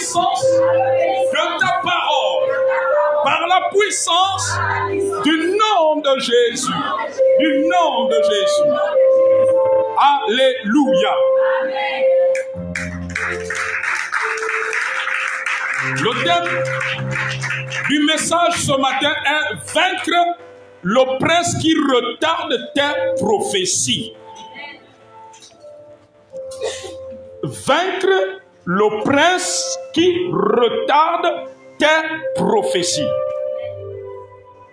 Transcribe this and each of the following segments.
puissance de ta parole, par la puissance du nom de Jésus, du nom de Jésus. Alléluia. Le thème du message ce matin est vaincre le prince qui retarde tes prophéties. Vaincre le prince qui retarde tes prophéties.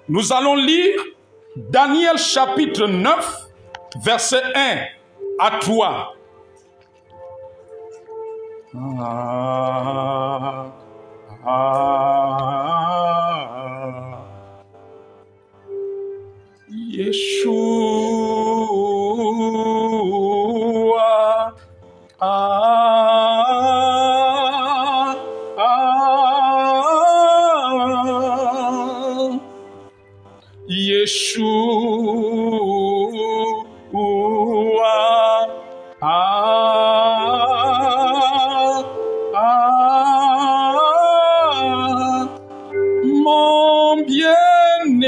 Nous allons lire Daniel chapitre 9, verset 1 à 3. Yeshua, mon bien-aimé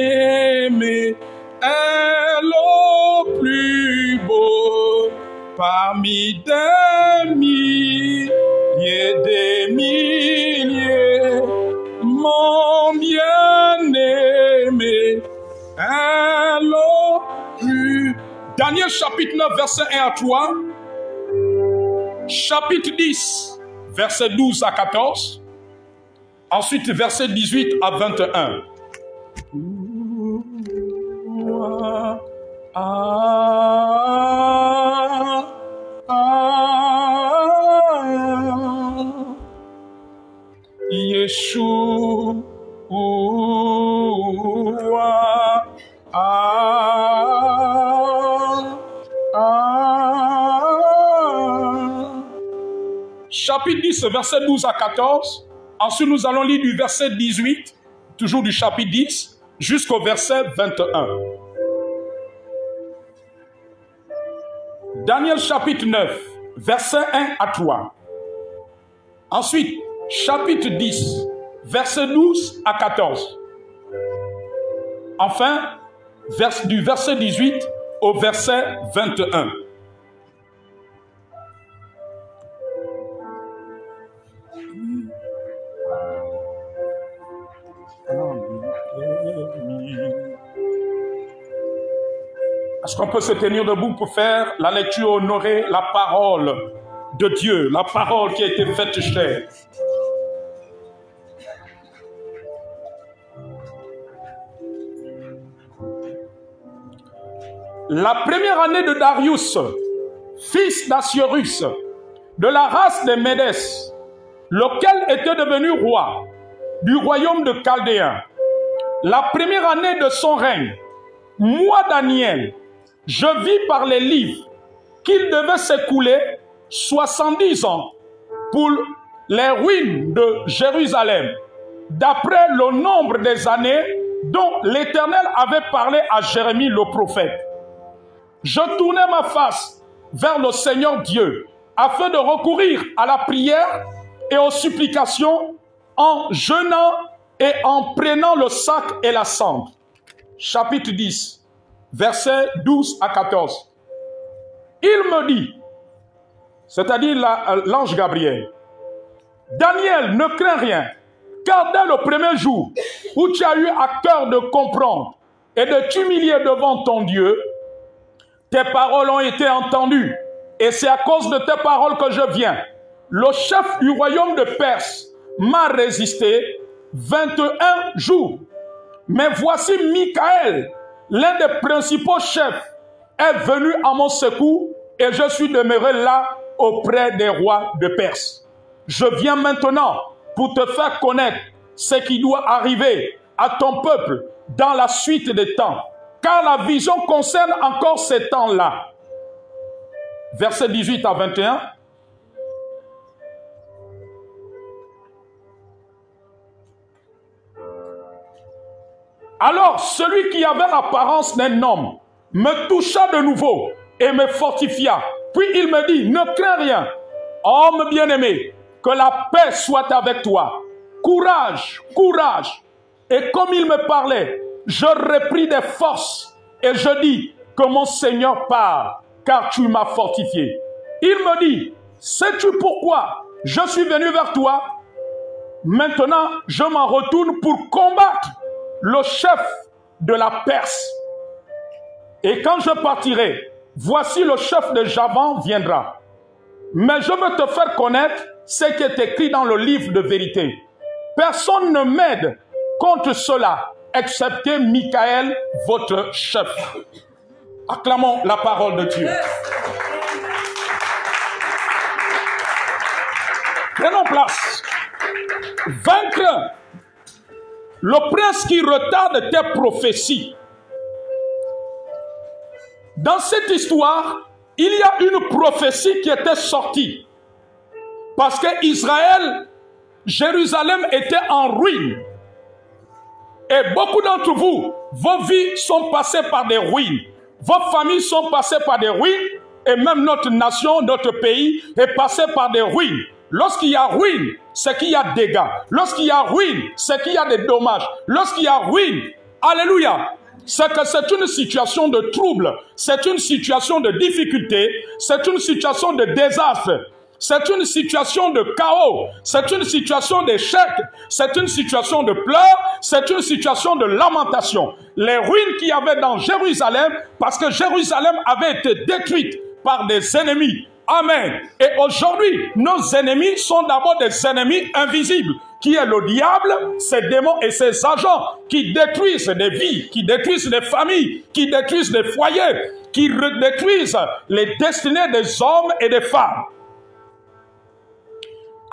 est le plus beau parmi des milliers. Mon bien-aimé est le plus... Daniel chapitre 9, verset 1 à 3. Chapitre 10, verset 12 à 14. Ensuite, verset 18 à 21. Yeshua, chapitre 10, verset 12 à 14. Ensuite, nous allons lire du verset 18, toujours du chapitre 10, jusqu'au verset 21. Daniel chapitre 9, verset 1 à 3. Ensuite, chapitre 10, verset 12 à 14. Enfin, du verset 18 au verset 21. Est-ce qu'on peut se tenir debout pour faire la lecture, honorer la parole de Dieu, la parole qui a été faite chair? La première année de Darius, fils d'Assuérus, de la race des Médès, lequel était devenu roi du royaume de Chaldéens, la première année de son règne, moi Daniel, je vis par les livres qu'il devait s'écouler 70 ans pour les ruines de Jérusalem, d'après le nombre des années dont l'Éternel avait parlé à Jérémie le prophète. Je tournai ma face vers le Seigneur Dieu, afin de recourir à la prière et aux supplications en jeûnant et en prenant le sac et la cendre. Chapitre 10, versets 12 à 14. Il me dit, c'est-à-dire l'ange Gabriel, Daniel, ne crains rien, car dès le premier jour où tu as eu à cœur de comprendre et de t'humilier devant ton Dieu, tes paroles ont été entendues, et c'est à cause de tes paroles que je viens. Le chef du royaume de Perse m'a résisté 21 jours. Mais voici Michaël, l'un des principaux chefs, est venu à mon secours, et je suis demeuré là auprès des rois de Perse. Je viens maintenant pour te faire connaître ce qui doit arriver à ton peuple dans la suite des temps, car la vision concerne encore ces temps-là. Versets 18 à 21. Alors, celui qui avait l'apparence d'un homme me toucha de nouveau et me fortifia. Puis il me dit, ne crains rien, homme bien-aimé, que la paix soit avec toi. Courage, courage. Et comme il me parlait, je repris des forces et je dis que mon Seigneur parle, car tu m'as fortifié. Il me dit, sais-tu pourquoi je suis venu vers toi? Maintenant, je m'en retourne pour combattre le chef de la Perse. Et quand je partirai, voici le chef de Javan viendra. Mais je veux te faire connaître ce qui est écrit dans le livre de vérité. Personne ne m'aide contre cela, excepté Michael, votre chef. Acclamons la parole de Dieu. Prenons place. Vaincre le prince qui retarde tes prophéties. Dans cette histoire, il y a une prophétie qui était sortie. Parce que Israël, Jérusalem était en ruine. Et beaucoup d'entre vous, vos vies sont passées par des ruines. Vos familles sont passées par des ruines. Et même notre nation, notre pays est passé par des ruines. Lorsqu'il y a ruine, c'est qu'il y a dégâts. Lorsqu'il y a ruine, c'est qu'il y a des dommages. Lorsqu'il y a ruine, alléluia, c'est que c'est une situation de trouble, c'est une situation de difficulté, c'est une situation de désastre, c'est une situation de chaos, c'est une situation d'échec, c'est une situation de pleurs, c'est une situation de lamentation. Les ruines qu'il y avait dans Jérusalem, parce que Jérusalem avait été détruite par des ennemis. Amen. Et aujourd'hui, nos ennemis sont d'abord des ennemis invisibles, qui est le diable, ses démons et ses agents, qui détruisent des vies, qui détruisent des familles, qui détruisent des foyers, qui détruisent les destinées des hommes et des femmes.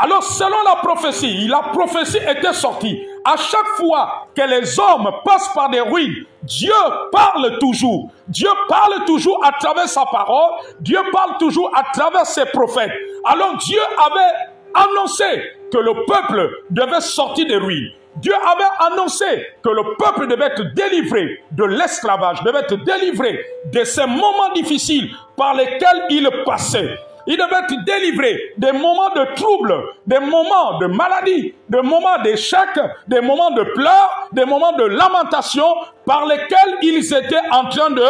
Alors, selon la prophétie était sortie. À chaque fois que les hommes passent par des ruines, Dieu parle toujours. Dieu parle toujours à travers sa parole. Dieu parle toujours à travers ses prophètes. Alors, Dieu avait annoncé que le peuple devait sortir des ruines. Dieu avait annoncé que le peuple devait être délivré de l'esclavage, devait être délivré de ces moments difficiles par lesquels il passait. Il devait être délivré des moments de trouble, des moments de maladie, des moments d'échec, des moments de pleurs, des moments de lamentation par lesquels ils étaient en train de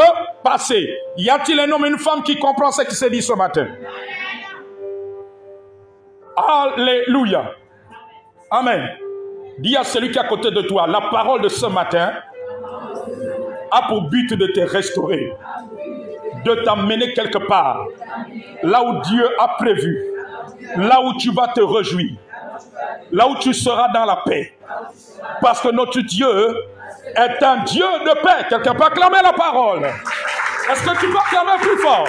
passer. Y a-t-il un homme et une femme qui comprend ce qui s'est dit ce matin? Alléluia. Amen. Dis à celui qui est à côté de toi, la parole de ce matin a pour but de te restaurer, de t'amener quelque part, là où Dieu a prévu, là où tu vas te réjouir, là où tu seras dans la paix. Parce que notre Dieu est un Dieu de paix. Quelqu'un peut acclamer la parole. Est-ce que tu peux acclamer plus fort?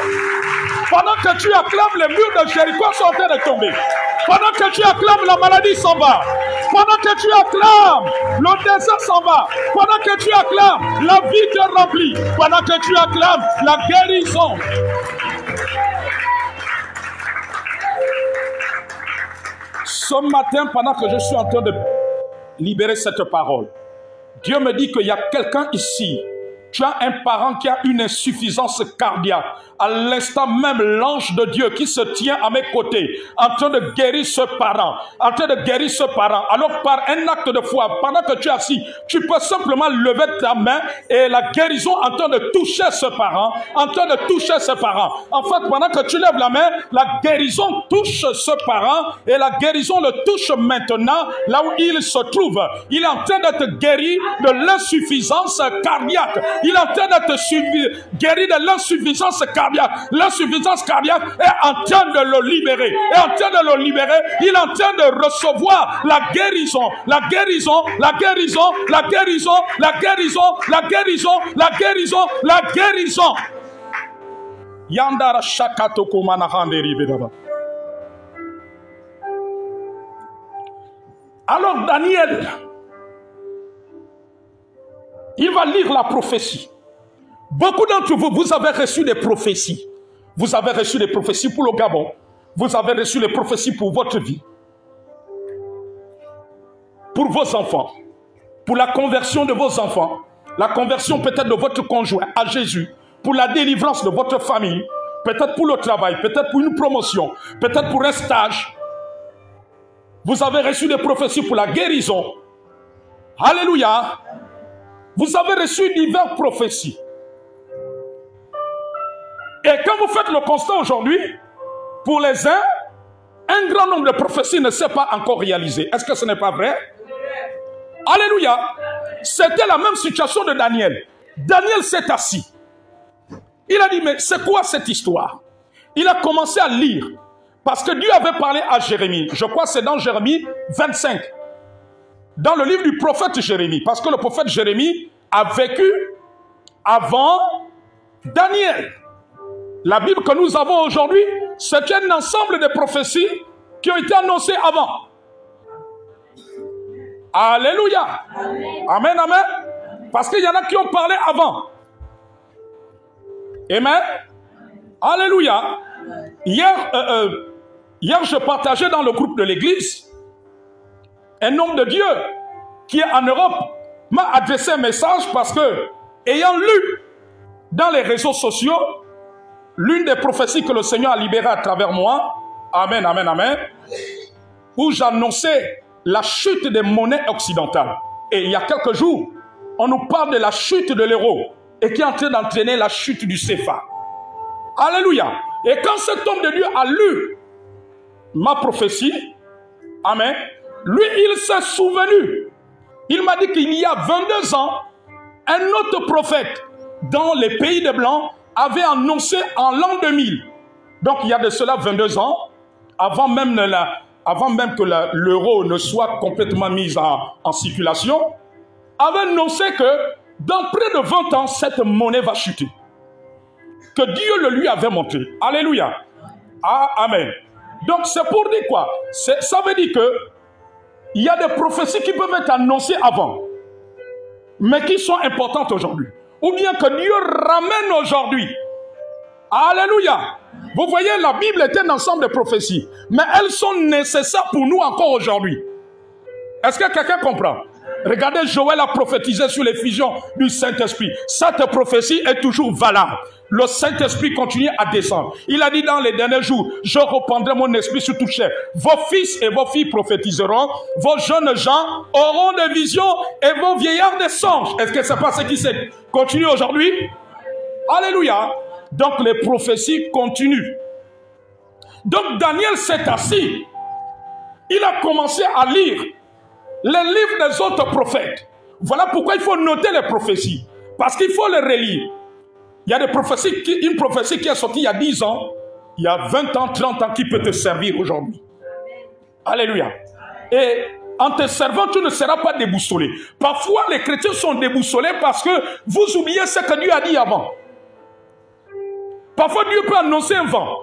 Pendant que tu acclames, les murs de Jéricho sont en train de tomber. Pendant que tu acclames, la maladie s'en va. Pendant que tu acclames, le désert s'en va. Pendant que tu acclames, la vie te remplit. Pendant que tu acclames, la guérison. Ce matin, pendant que je suis en train de libérer cette parole, Dieu me dit qu'il y a quelqu'un ici. Tu as un parent qui a une insuffisance cardiaque. À l'instant même, l'ange de Dieu qui se tient à mes côtés, en train de guérir ce parent, en train de guérir ce parent. Alors par un acte de foi, pendant que tu es assis, tu peux simplement lever ta main et la guérison en train de toucher ce parent, en train de toucher ce parent. En fait, pendant que tu lèves la main, la guérison touche ce parent et la guérison le touche maintenant là où il se trouve. Il est en train d'être guéri de l'insuffisance cardiaque. Il est en train d'être guéri de l'insuffisance cardiaque. L'insuffisance cardiaque est en train de le libérer. Est en train de le libérer. Il est en train de recevoir la guérison. La guérison, la guérison, la guérison, la guérison, la guérison, la guérison, la guérison. Yandara shakatoko manahande ribedaba. Alors Daniel, il va lire la prophétie. Beaucoup d'entre vous, vous avez reçu des prophéties. Vous avez reçu des prophéties pour le Gabon. Vous avez reçu les prophéties pour votre vie. Pour vos enfants. Pour la conversion de vos enfants. La conversion peut-être de votre conjoint à Jésus. Pour la délivrance de votre famille. Peut-être pour le travail. Peut-être pour une promotion. Peut-être pour un stage. Vous avez reçu des prophéties pour la guérison. Alléluia. Vous avez reçu diverses prophéties. Et quand vous faites le constat aujourd'hui, pour les uns, un grand nombre de prophéties ne s'est pas encore réalisé. Est-ce que ce n'est pas vrai? Alléluia. C'était la même situation de Daniel. Daniel s'est assis. Il a dit, mais c'est quoi cette histoire? Il a commencé à lire. Parce que Dieu avait parlé à Jérémie. Je crois que c'est dans Jérémie 25. Dans le livre du prophète Jérémie. Parce que le prophète Jérémie a vécu avant Daniel. La Bible que nous avons aujourd'hui, c'est un ensemble de prophéties qui ont été annoncées avant. Alléluia. Amen, amen. Parce qu'il y en a qui ont parlé avant. Amen. Alléluia. Hier, je partageais dans le groupe de l'église. Un homme de Dieu qui est en Europe m'a adressé un message parce que, ayant lu dans les réseaux sociaux l'une des prophéties que le Seigneur a libérées à travers moi, amen, amen, amen, où j'annonçais la chute des monnaies occidentales. Et il y a quelques jours, on nous parle de la chute de l'euro et qui est en train d'entraîner la chute du CFA. Alléluia. Et quand cet homme de Dieu a lu ma prophétie, amen, lui, il s'est souvenu. Il m'a dit qu'il y a 22 ans, un autre prophète dans les pays des Blancs avait annoncé en l'an 2000. Donc, il y a de cela 22 ans, avant même que l'euro ne soit complètement mis en circulation, avait annoncé que dans près de 20 ans, cette monnaie va chuter. Que Dieu le lui avait montré. Alléluia. Ah, amen. Donc, c'est pour dire quoi? Ça veut dire que il y a des prophéties qui peuvent être annoncées avant, mais qui sont importantes aujourd'hui. Ou bien que Dieu ramène aujourd'hui. Alléluia. Vous voyez, la Bible est un ensemble de prophéties, mais elles sont nécessaires pour nous encore aujourd'hui. Est-ce que quelqu'un comprend? Regardez, Joël a prophétisé sur l'effusion du Saint-Esprit. Cette prophétie est toujours valable. Le Saint-Esprit continue à descendre. Il a dit dans les derniers jours, je reprendrai mon esprit sur toute chair. Vos fils et vos filles prophétiseront, vos jeunes gens auront des visions et vos vieillards des songes. Est-ce que c'est pas ce qui se continue aujourd'hui? Alléluia. Donc les prophéties continuent. Donc Daniel s'est assis. Il a commencé à lire les livres des autres prophètes. Voilà pourquoi il faut noter les prophéties. Parce qu'il faut les relire. Il y a des prophéties, une prophétie qui est sortie il y a 10 ans, il y a 20 ans, 30 ans qui peut te servir aujourd'hui. Alléluia. Et en te servant, tu ne seras pas déboussolé. Parfois, les chrétiens sont déboussolés parce que vous oubliez ce que Dieu a dit avant. Parfois, Dieu peut annoncer un vent.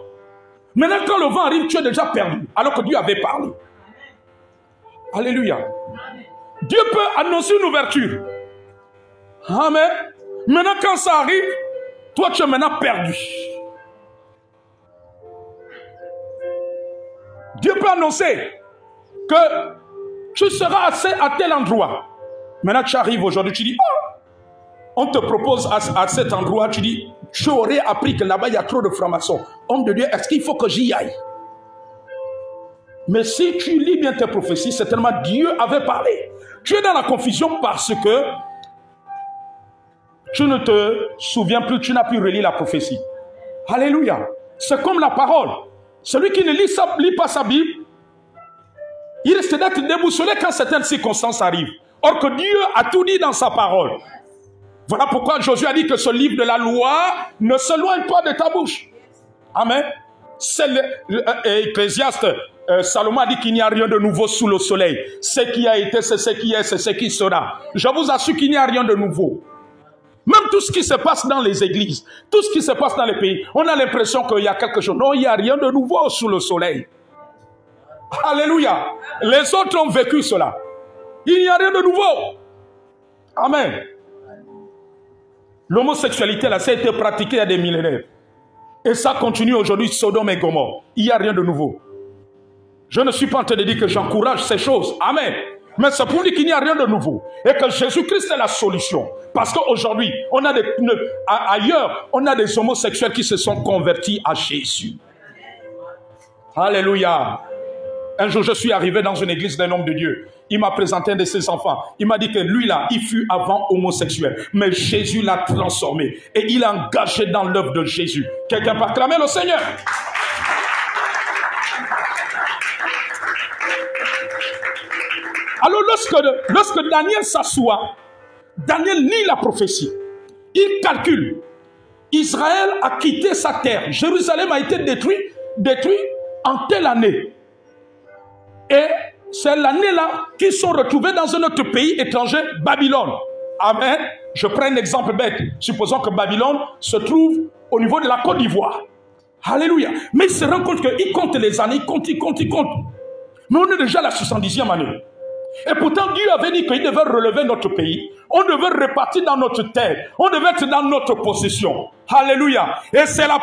Maintenant, quand le vent arrive, tu es déjà perdu, alors que Dieu avait parlé. Alléluia. Dieu peut annoncer une ouverture. Amen. Maintenant, quand ça arrive, toi, tu es maintenant perdu. Dieu peut annoncer que tu seras à tel endroit. Maintenant, tu arrives aujourd'hui, tu dis, oh, on te propose à cet endroit, tu dis, tu aurais appris que là-bas, il y a trop de francs-maçons. Homme de Dieu, est-ce qu'il faut que j'y aille? Mais si tu lis bien tes prophéties, certainement Dieu avait parlé. Tu es dans la confusion parce que tu ne te souviens plus, tu n'as plus relire la prophétie. Alléluia. C'est comme la parole. Celui qui ne lit pas sa Bible, il risque d'être déboussolé quand certaines circonstances arrivent. Or que Dieu a tout dit dans sa parole. Voilà pourquoi Josué a dit que ce livre de la loi ne s'éloigne pas de ta bouche. Amen. C'est Ecclésiaste, Salomon a dit qu'il n'y a rien de nouveau sous le soleil. Ce qui a été, c'est ce qui est, c'est ce qui sera. Je vous assure qu'il n'y a rien de nouveau. Même tout ce qui se passe dans les églises, tout ce qui se passe dans les pays, on a l'impression qu'il y a quelque chose. Non, il n'y a rien de nouveau sous le soleil. Alléluia. Les autres ont vécu cela. Il n'y a rien de nouveau. Amen. L'homosexualité, là, ça a été pratiqué il y a des millénaires. Et ça continue aujourd'hui, Sodome et Gomorrhe. Il n'y a rien de nouveau. Je ne suis pas en train de dire que j'encourage ces choses. Amen. Mais c'est pour dire qu'il n'y a rien de nouveau. Et que Jésus-Christ est la solution. Parce qu'aujourd'hui, ailleurs, on a des homosexuels qui se sont convertis à Jésus. Alléluia. Un jour, je suis arrivé dans une église d'un homme de Dieu. Il m'a présenté un de ses enfants. Il m'a dit que lui là, il fut avant homosexuel. Mais Jésus l'a transformé. Et il a engagé dans l'œuvre de Jésus. Quelqu'un peut acclamer le Seigneur. Alors lorsque Daniel s'assoit, Daniel lit la prophétie. Il calcule. Israël a quitté sa terre. Jérusalem a été détruit en telle année. Et c'est l'année-là qu'ils sont retrouvés dans un autre pays étranger, Babylone. Amen. Je prends un exemple bête. Supposons que Babylone se trouve au niveau de la Côte d'Ivoire. Alléluia. Mais il se rend compte qu'il compte les années, il compte. Mais on est déjà à la 70e année. Et pourtant, Dieu avait dit qu'il devait relever notre pays. On devait repartir dans notre terre. On devait être dans notre possession. Alléluia. Et c'est la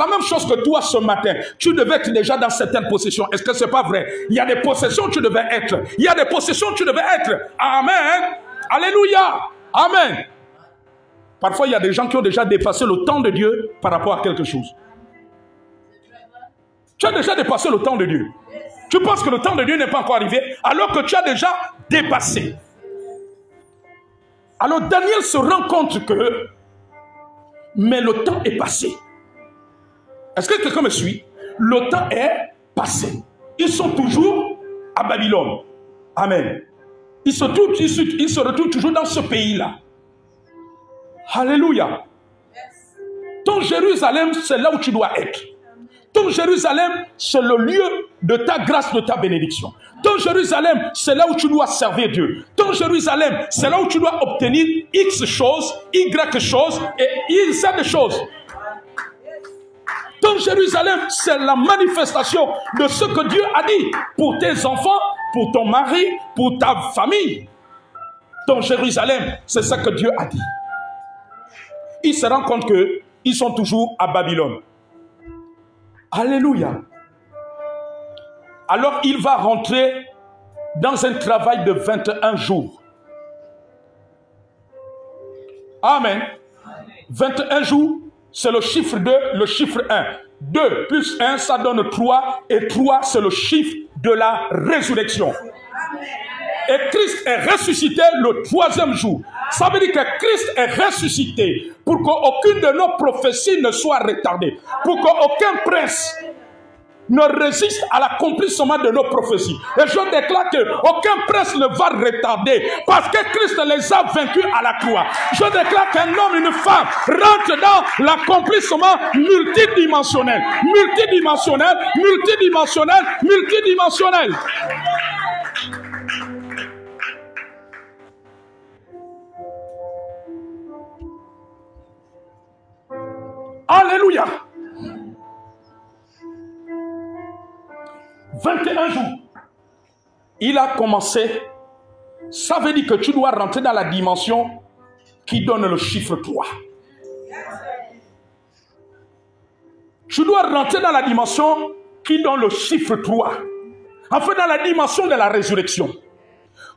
même chose que toi ce matin. Tu devais être déjà dans certaines possessions. Est-ce que c'est pas vrai? Il y a des possessions que tu devais être. Il y a des possessions que tu devais être. Amen. Alléluia. Amen. Parfois, il y a des gens qui ont déjà dépassé le temps de Dieu par rapport à quelque chose. Tu as déjà dépassé le temps de Dieu. Tu penses que le temps de Dieu n'est pas encore arrivé, alors que tu as déjà dépassé. Alors Daniel se rend compte que, mais le temps est passé. Est-ce que quelqu'un me suit? Le temps est passé. Ils sont toujours à Babylone. Amen. Ils se retrouvent toujours dans ce pays-là. Alléluia. Ton Jérusalem, c'est là où tu dois être. Ton Jérusalem, c'est le lieu de ta grâce, de ta bénédiction. Ton Jérusalem, c'est là où tu dois servir Dieu. Ton Jérusalem, c'est là où tu dois obtenir X choses, Y choses et Z choses. Ton Jérusalem, c'est la manifestation de ce que Dieu a dit pour tes enfants, pour ton mari, pour ta famille. Ton Jérusalem, c'est ce que Dieu a dit. Il se rend compte qu'ils sont toujours à Babylone. Alléluia. Alors il va rentrer dans un travail de 21 jours. Amen. 21 jours, c'est le chiffre 2, le chiffre 1. 2 plus 1, ça donne 3. Et 3, c'est le chiffre de la résurrection. Et Christ est ressuscité le 3e jour. Ça veut dire que Christ est ressuscité pour qu'aucune de nos prophéties ne soit retardée. Pour qu'aucun prince ne résiste à l'accomplissement de nos prophéties. Et je déclare qu'aucun prince ne va retarder parce que Christ les a vaincus à la croix. Je déclare qu'un homme, une femme rentre dans l'accomplissement multidimensionnel. Multidimensionnel, multidimensionnel, multidimensionnel. Alléluia. 21 jours. Il a commencé. Ça veut dire que tu dois rentrer dans la dimension qui donne le chiffre 3. Tu dois rentrer dans la dimension qui donne le chiffre 3. Enfin, dans la dimension de la résurrection.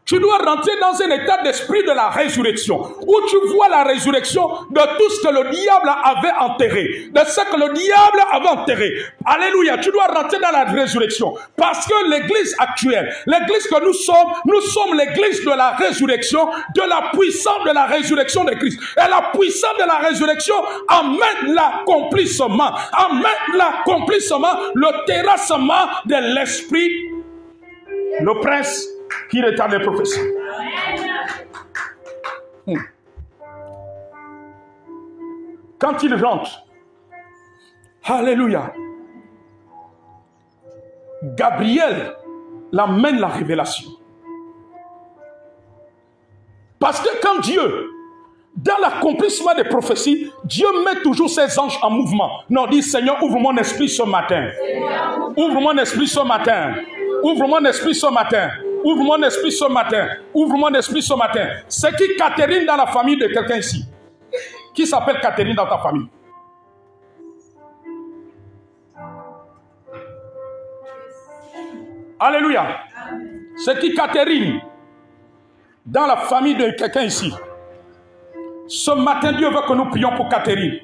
Tu dois rentrer dans un état d'esprit de la résurrection, où tu vois la résurrection de tout ce que le diable avait enterré, de ce que le diable avait enterré. Alléluia, tu dois rentrer dans la résurrection, parce que l'église actuelle, l'église que nous sommes l'église de la résurrection, de la puissance de la résurrection de Christ. Et la puissance de la résurrection amène l'accomplissement, le terrassement de l'esprit, le prince qui retarde les prophéties. Quand il rentre, alléluia, Gabriel l'amène la révélation. Parce que quand Dieu, dans l'accomplissement des prophéties, Dieu met toujours ses anges en mouvement. Non, dit Seigneur, ouvre mon esprit ce matin. Ouvre mon esprit ce matin. Ouvre mon esprit ce matin. Ouvre mon esprit ce matin. Ouvre mon esprit ce matin. C'est qui Catherine dans la famille de quelqu'un ici? Qui s'appelle Catherine dans ta famille? Alléluia. C'est qui Catherine dans la famille de quelqu'un ici? Ce matin, Dieu veut que nous prions pour Catherine.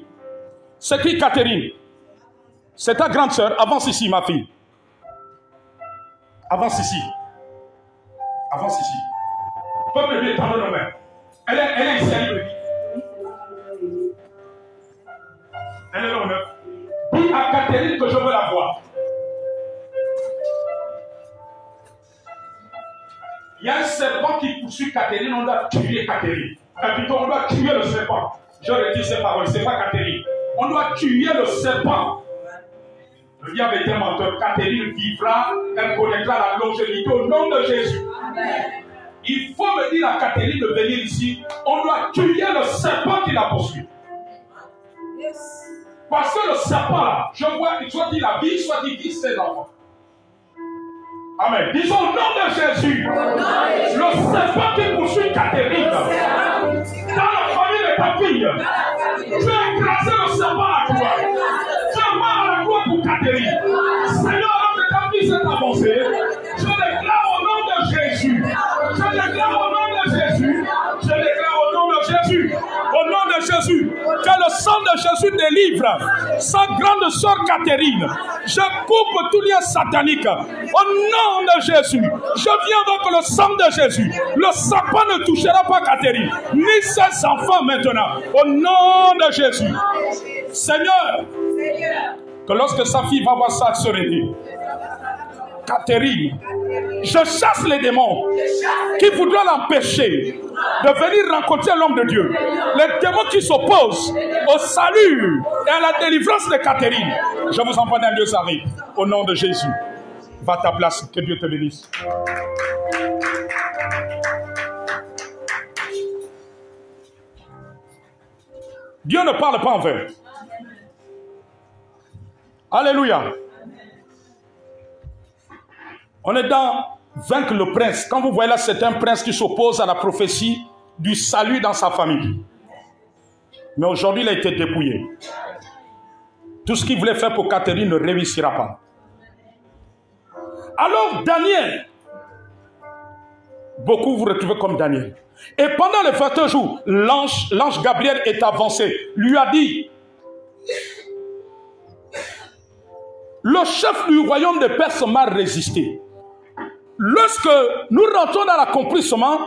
C'est qui Catherine? C'est ta grande sœur. Avance ici, ma fille. Avance ici. Avance ici. Peuple de Dieu, tendons nos mains. Elle est ici, elle est ici. Elle est là, on est. Dis à Catherine que je veux la voir. Il y a un serpent qui poursuit Catherine, on doit tuer Catherine. Plutôt, on doit tuer le serpent. Je redis ces paroles, ce n'est pas Catherine. On doit tuer le serpent. Le diable est un menteur. Catherine vivra, elle connaîtra la longévité au nom de Jésus. Amen. Il faut me dire à Catherine de venir ici. On doit tuer le serpent qui la poursuit. Yes. Parce que le serpent là, je vois, soit il la vie, soit il vit ses enfants. Amen. Disons au nom de Jésus. Le serpent qui poursuit Catherine. Dans la famille de ta fille. Tu as écrasé le serpent à la croix. Tu as mal à la croix pour Catherine. Seigneur, alors que ta fille s'est avancée, je déclare au nom de Jésus. Je déclare au nom de Jésus. Je déclare au nom de Jésus. Au nom de Jésus. Que le sang de Jésus délivre sa grande sœur Catherine. Je coupe tout lien satanique. Au nom de Jésus. Je viens avec le sang de Jésus. Le serpent ne touchera pas Catherine, ni ses enfants maintenant. Au nom de Jésus. Seigneur, que lorsque sa fille va voir ça se réveiller, Catherine, je chasse les démons qui voudraient l'empêcher de venir rencontrer l'homme de Dieu. Les démons qui s'opposent au salut et à la délivrance de Catherine. Je vous envoie d'un Dieu arrive. Au nom de Jésus. Va à ta place. Que Dieu te bénisse. Dieu ne parle pas en vain. Alléluia. On est dans vaincre le prince. Quand vous voyez là, c'est un prince qui s'oppose à la prophétie du salut dans sa famille. Mais aujourd'hui, il a été dépouillé. Tout ce qu'il voulait faire pour Catherine ne réussira pas. Alors Daniel, beaucoup vous retrouvez comme Daniel. Et pendant les 21 jours, l'ange Gabriel est avancé, lui a dit, le chef du royaume de Perse m'a résisté. Lorsque nous rentrons dans l'accomplissement,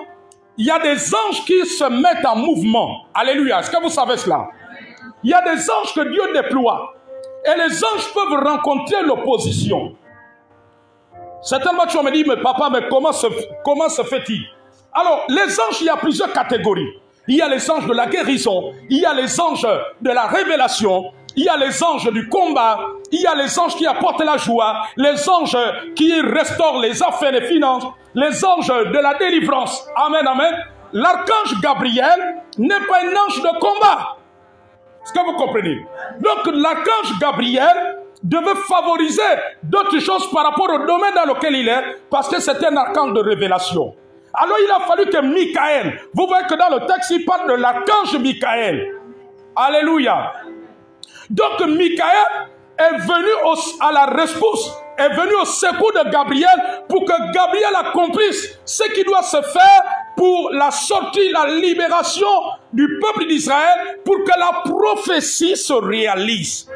il y a des anges qui se mettent en mouvement. Alléluia. Est-ce que vous savez cela? Il y a des anges que Dieu déploie. Et les anges peuvent rencontrer l'opposition. Certainement, tu vas me dire, mais papa, mais comment se fait-il? Alors, les anges, il y a plusieurs catégories. Il y a les anges de la guérison, il y a les anges de la révélation, il y a les anges du combat, il y a les anges qui apportent la joie, les anges qui restaurent les affaires, les finances, les anges de la délivrance. Amen, amen. L'archange Gabriel n'est pas un ange de combat. Est-ce que vous comprenez? Donc, l'archange Gabriel devait favoriser d'autres choses par rapport au domaine dans lequel il est, parce que c'est un archange de révélation. Alors, il a fallu que Michael, vous voyez que dans le texte, il parle de l'archange Michael. Alléluia. Donc, Michael est venu à la rescousse, est venu au secours de Gabriel pour que Gabriel accomplisse ce qui doit se faire pour la sortie, la libération du peuple d'Israël, pour que la prophétie se réalise.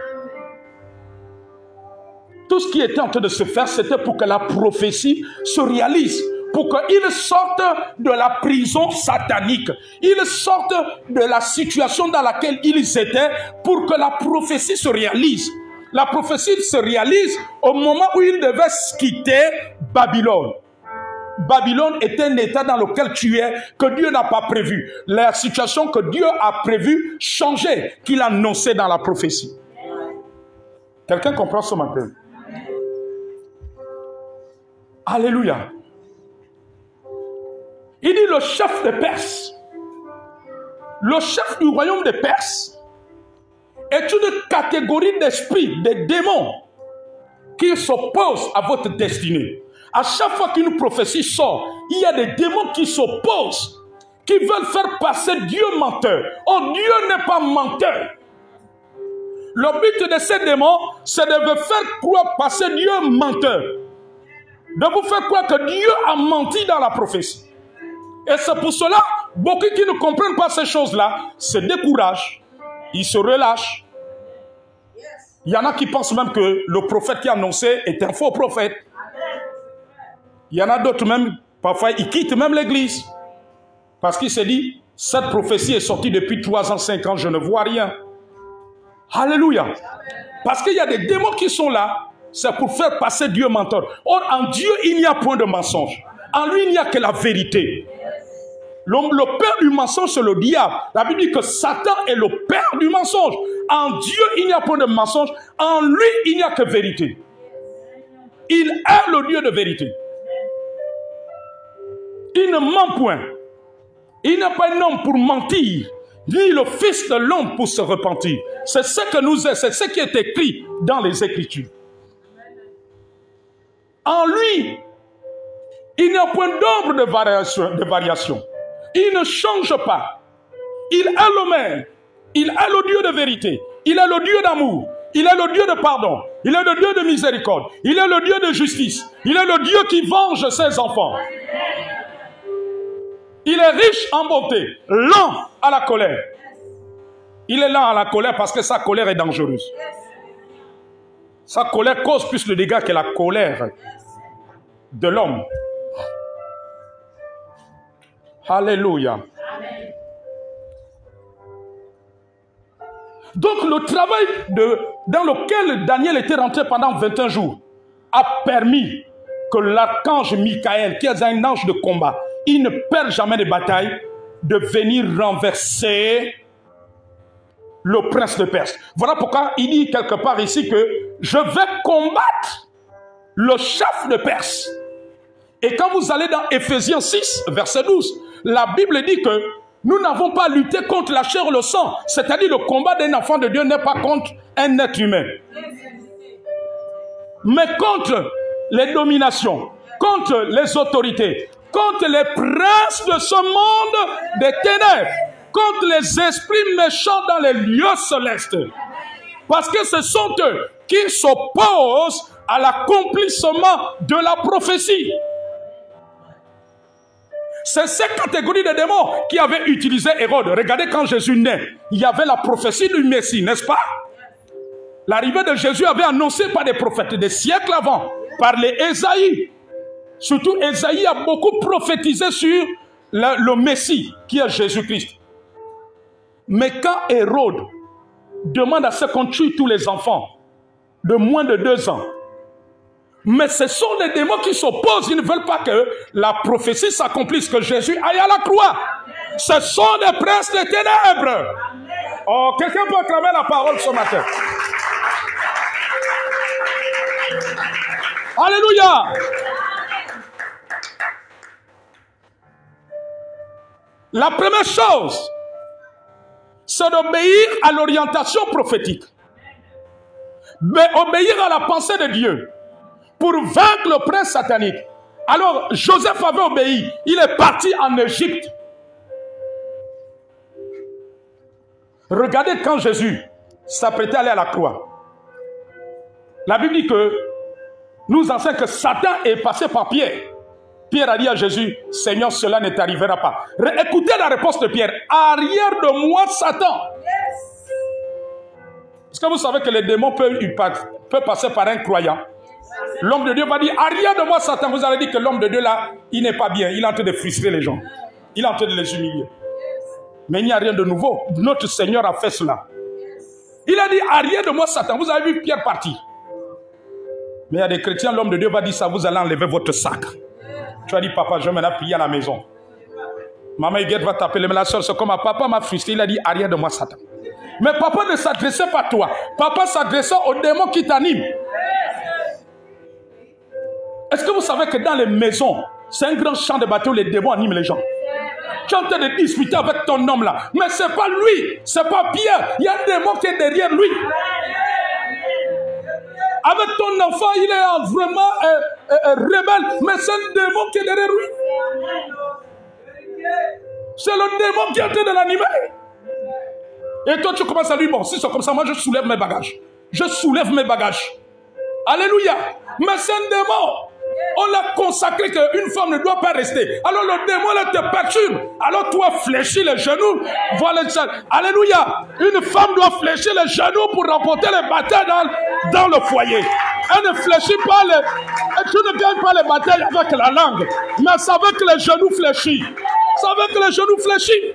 Tout ce qui était en train de se faire, c'était pour que la prophétie se réalise. Pour qu'ils sortent de la prison satanique. Ils sortent de la situation dans laquelle ils étaient pour que la prophétie se réalise. La prophétie se réalise au moment où ils devaient quitter Babylone. Babylone est un état dans lequel tu es, que Dieu n'a pas prévu. La situation que Dieu a prévue changeait, qu'il annonçait dans la prophétie. Quelqu'un comprend ce matin? Alléluia. Il dit le chef de Perse, le chef du royaume de Perse est une catégorie d'esprits, de démons qui s'opposent à votre destinée. À chaque fois qu'une prophétie sort, il y a des démons qui s'opposent, qui veulent faire passer Dieu menteur. Oh, Dieu n'est pas menteur. Le but de ces démons, c'est de vous faire croire passer Dieu menteur. De vous faire croire que Dieu a menti dans la prophétie. Et c'est pour cela, beaucoup qui ne comprennent pas ces choses-là se découragent, ils se relâchent. Il y en a qui pensent même que le prophète qui a annoncé est un faux prophète. Il y en a d'autres même, parfois, ils quittent même l'église. Parce qu'il s'est dit, cette prophétie est sortie depuis 3 ans, 5 ans, je ne vois rien. Alléluia. Parce qu'il y a des démons qui sont là, c'est pour faire passer Dieu menteur. Or, en Dieu, il n'y a point de mensonge. En lui, il n'y a que la vérité. Le père du mensonge, c'est le diable. La Bible dit que Satan est le père du mensonge. En Dieu, il n'y a point de mensonge. En lui, il n'y a que vérité. Il est le Dieu de vérité. Il ne ment point. Il n'est pas un homme pour mentir, ni le fils de l'homme pour se repentir. C'est ce que nous est, c'est ce qui est écrit dans les Écritures. En lui, il n'y a point d'ombre de variation. Il ne change pas. Il est le même. Il est le Dieu de vérité. Il est le Dieu d'amour. Il est le Dieu de pardon. Il est le Dieu de miséricorde. Il est le Dieu de justice. Il est le Dieu qui venge ses enfants. Il est riche en bonté, lent à la colère. Il est lent à la colère parce que sa colère est dangereuse. Sa colère cause plus de dégâts que la colère de l'homme. Alléluia. Donc le travail dans lequel Daniel était rentré pendant 21 jours a permis que l'archange Michael, qui est un ange de combat, il ne perd jamais de bataille, de venir renverser le prince de Perse. Voilà pourquoi il dit quelque part ici que je vais combattre le chef de Perse. Et quand vous allez dans Éphésiens 6, verset 12, la Bible dit que nous n'avons pas lutté contre la chair ou le sang. C'est-à-dire le combat d'un enfant de Dieu n'est pas contre un être humain, mais contre les dominations, contre les autorités, contre les princes de ce monde des ténèbres, contre les esprits méchants dans les lieux célestes. Parce que ce sont eux qui s'opposent à l'accomplissement de la prophétie. C'est cette catégorie de démons qui avaient utilisé Hérode. Regardez quand Jésus naît, il y avait la prophétie du Messie, n'est-ce pas? L'arrivée de Jésus avait annoncé par des prophètes des siècles avant, par les Ésaïe. Surtout Ésaïe a beaucoup prophétisé sur le Messie qui est Jésus-Christ. Mais quand Hérode demande à ce qu'on tue tous les enfants de moins de 2 ans, mais ce sont les démons qui s'opposent, ils ne veulent pas que la prophétie s'accomplisse, que Jésus aille à la croix. Ce sont des princes des ténèbres. Oh, quelqu'un peut acclamer la parole ce matin. Alléluia. La première chose, c'est d'obéir à l'orientation prophétique. Mais obéir à la pensée de Dieu pour vaincre le prince satanique. Alors, Joseph avait obéi. Il est parti en Égypte. Regardez quand Jésus s'apprêtait à aller à la croix. La Bible dit que nous enseigne que Satan est passé par Pierre. Pierre a dit à Jésus, Seigneur, cela ne t'arrivera pas. Écoutez la réponse de Pierre. Arrière de moi, Satan. Est-ce que vous savez que les démons peuvent passer par un croyant? L'homme de Dieu va dire, arrière de moi, Satan. Vous allez dire que l'homme de Dieu là, il n'est pas bien. Il est en train de frustrer les gens. Il est en train de les humilier. Mais il n'y a rien de nouveau. Notre Seigneur a fait cela. Il a dit, arrière de moi, Satan. Vous avez vu Pierre partir. Mais il y a des chrétiens, l'homme de Dieu va dire ça, vous allez enlever votre sac. Tu as dit, papa, je vais maintenant prier à la maison. Maman Huguette va t'appeler, mais la soeur, c'est comme papa m'a frustré. Il a dit, arrière de moi, Satan. Mais papa ne s'adressait pas à toi. Papa s'adressait aux démons qui t'animent. Est-ce que vous savez que dans les maisons, c'est un grand champ de bataille où les démons animent les gens? Tu es en train de discuter avec ton homme là. Mais ce n'est pas lui, ce n'est pas Pierre. Il y a un démon qui est derrière lui. Avec ton enfant, il est vraiment rebelle. Mais c'est un démon qui est derrière lui. C'est le démon qui est en train de l'animer. Et toi, tu commences à lui, bon, si c'est comme ça, moi je soulève mes bagages. Je soulève mes bagages. Alléluia. Mais c'est un démon. On l'a consacré qu'une femme ne doit pas rester. Alors le démon là te perturbe. Alors toi fléchis les genoux. Voilà ça. Alléluia. Une femme doit fléchir les genoux pour remporter les batailles dans le foyer. Elle ne fléchit pas tu ne gagnes pas les batailles avec la langue. Mais c'est avec les genoux fléchis. C'est avec les genoux fléchis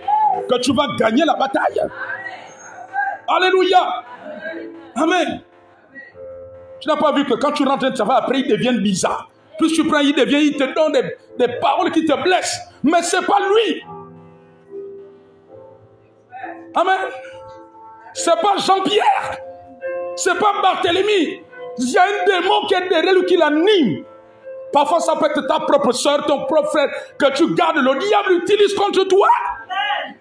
que tu vas gagner la bataille. Alléluia. Amen. Tu n'as pas vu que quand tu rentres dans le travail, après ils deviennent bizarres. Plus tu prends, il te donne des paroles qui te blessent. Mais ce n'est pas lui. Amen. Ce n'est pas Jean-Pierre. Ce n'est pas Barthélemy. Il y a un démon qui est derrière lui qui l'anime. Parfois, ça peut être ta propre soeur, ton propre frère, que tu gardes. Le diable utilise contre toi.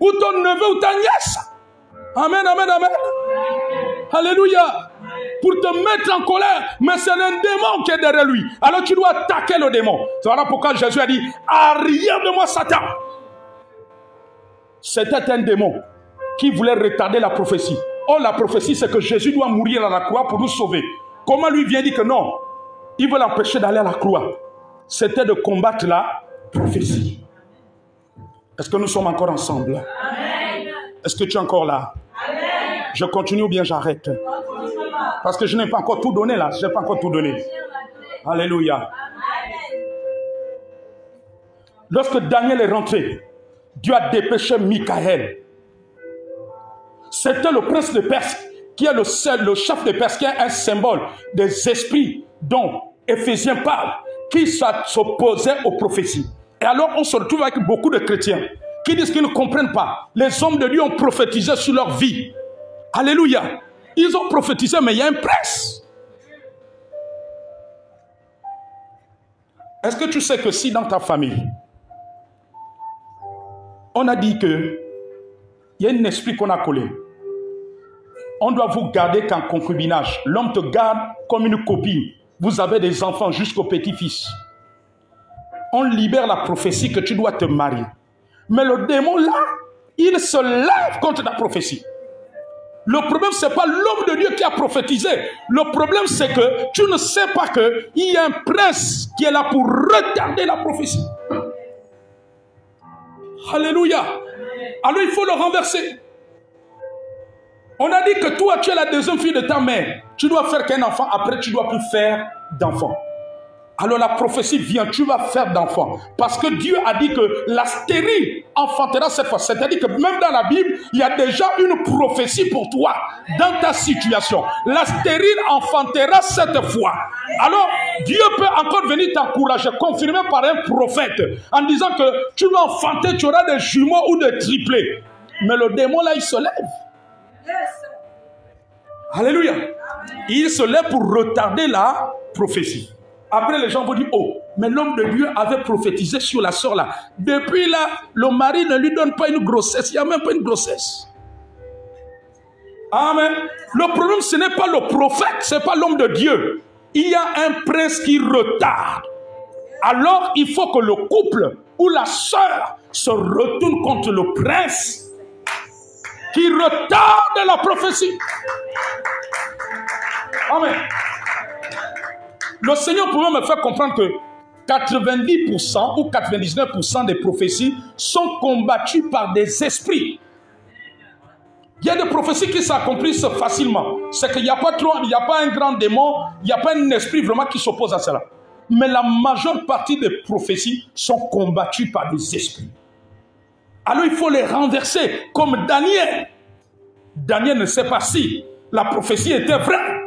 Ou ton neveu ou ta nièce. Amen, amen, amen. Alléluia. Pour te mettre en colère, mais c'est un démon qui est derrière lui. Alors tu dois attaquer le démon. C'est voilà pourquoi Jésus a dit, arrière de moi Satan. C'était un démon qui voulait retarder la prophétie. Or la prophétie c'est que Jésus doit mourir à la croix pour nous sauver. Comment lui vient dire que non? Il veut l'empêcher d'aller à la croix. C'était de combattre la prophétie. Est-ce que nous sommes encore ensemble? Est-ce que tu es encore là? Je continue ou bien j'arrête? Parce que je n'ai pas encore tout donné là. Je n'ai pas encore tout donné. Alléluia. Lorsque Daniel est rentré, Dieu a dépêché Michaël. C'était le prince de Perse qui est le chef de Perse, qui est un symbole des esprits dont Éphésiens parle, qui s'opposaient aux prophéties. Et alors on se retrouve avec beaucoup de chrétiens qui disent qu'ils ne comprennent pas. Les hommes de Dieu ont prophétisé sur leur vie. Alléluia. Ils ont prophétisé, mais il y a un prince. Est-ce que tu sais que si dans ta famille, on a dit que il y a un esprit qu'on a collé, on doit vous garder qu'en concubinage. L'homme te garde comme une copine. Vous avez des enfants jusqu'au petit-fils. On libère la prophétie que tu dois te marier. Mais le démon là, il se lève contre la prophétie. Le problème, ce n'est pas l'homme de Dieu qui a prophétisé. Le problème, c'est que tu ne sais pas qu'il y a un prince qui est là pour retarder la prophétie. Alléluia. Alors il faut le renverser. On a dit que toi, tu es la deuxième fille de ta mère. Tu dois faire qu'un enfant, après tu ne dois plus faire d'enfant. Alors la prophétie vient, tu vas faire d'enfants. Parce que Dieu a dit que la stérile enfantera cette fois. C'est-à-dire que même dans la Bible, il y a déjà une prophétie pour toi, dans ta situation. La stérile enfantera cette fois. Alors, Dieu peut encore venir t'encourager, confirmé par un prophète, en disant que tu vas enfanter, tu auras des jumeaux ou des triplés. Mais le démon là, il se lève. Alléluia. Il se lève pour retarder la prophétie. Après, les gens vont dire, oh, mais l'homme de Dieu avait prophétisé sur la sœur là. Depuis là, le mari ne lui donne pas une grossesse. Il n'y a même pas une grossesse. Amen. Le problème, ce n'est pas le prophète, ce n'est pas l'homme de Dieu. Il y a un prince qui retarde. Alors, il faut que le couple ou la sœur se retourne contre le prince qui retarde la prophétie. Amen. Le Seigneur pouvait me faire comprendre que 90% ou 99% des prophéties sont combattues par des esprits. Il y a des prophéties qui s'accomplissent facilement. C'est qu'il n'y a pas trop, il n'y a pas un grand démon, il n'y a pas un esprit vraiment qui s'oppose à cela. Mais la majeure partie des prophéties sont combattues par des esprits. Alors il faut les renverser, comme Daniel. Daniel ne sait pas si la prophétie était vraie.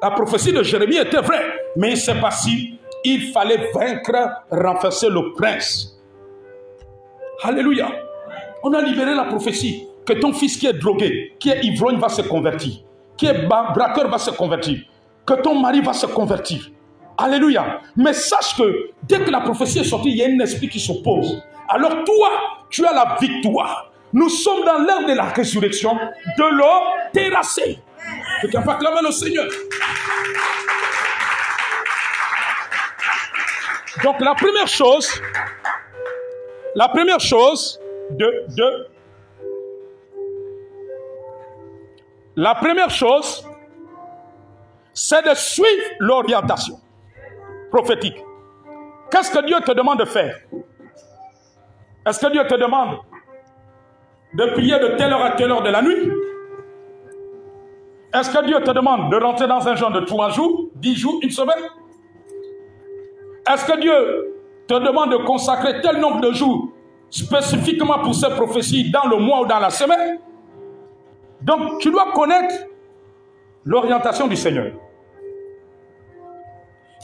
La prophétie de Jérémie était vraie. Mais il ne sait pas si il fallait vaincre, renverser le prince. Alléluia. On a libéré la prophétie. Que ton fils qui est drogué, qui est ivrogne va se convertir. Qui est braqueur va se convertir. Que ton mari va se convertir. Alléluia. Mais sache que dès que la prophétie est sortie, il y a un esprit qui s'oppose. Alors toi, tu as la victoire. Nous sommes dans l'heure de la résurrection, de le terrasser. Quelqu'un peut acclamer le Seigneur. Donc la première chose c'est de suivre l'orientation prophétique. Qu'est-ce que Dieu te demande de faire? Est-ce que Dieu te demande de prier de telle heure à telle heure de la nuit? Est-ce que Dieu te demande de rentrer dans un jeûne de 3 jours, 10 jours, une semaine? Est-ce que Dieu te demande de consacrer tel nombre de jours spécifiquement pour ces prophéties dans le mois ou dans la semaine? Donc, tu dois connaître l'orientation du Seigneur.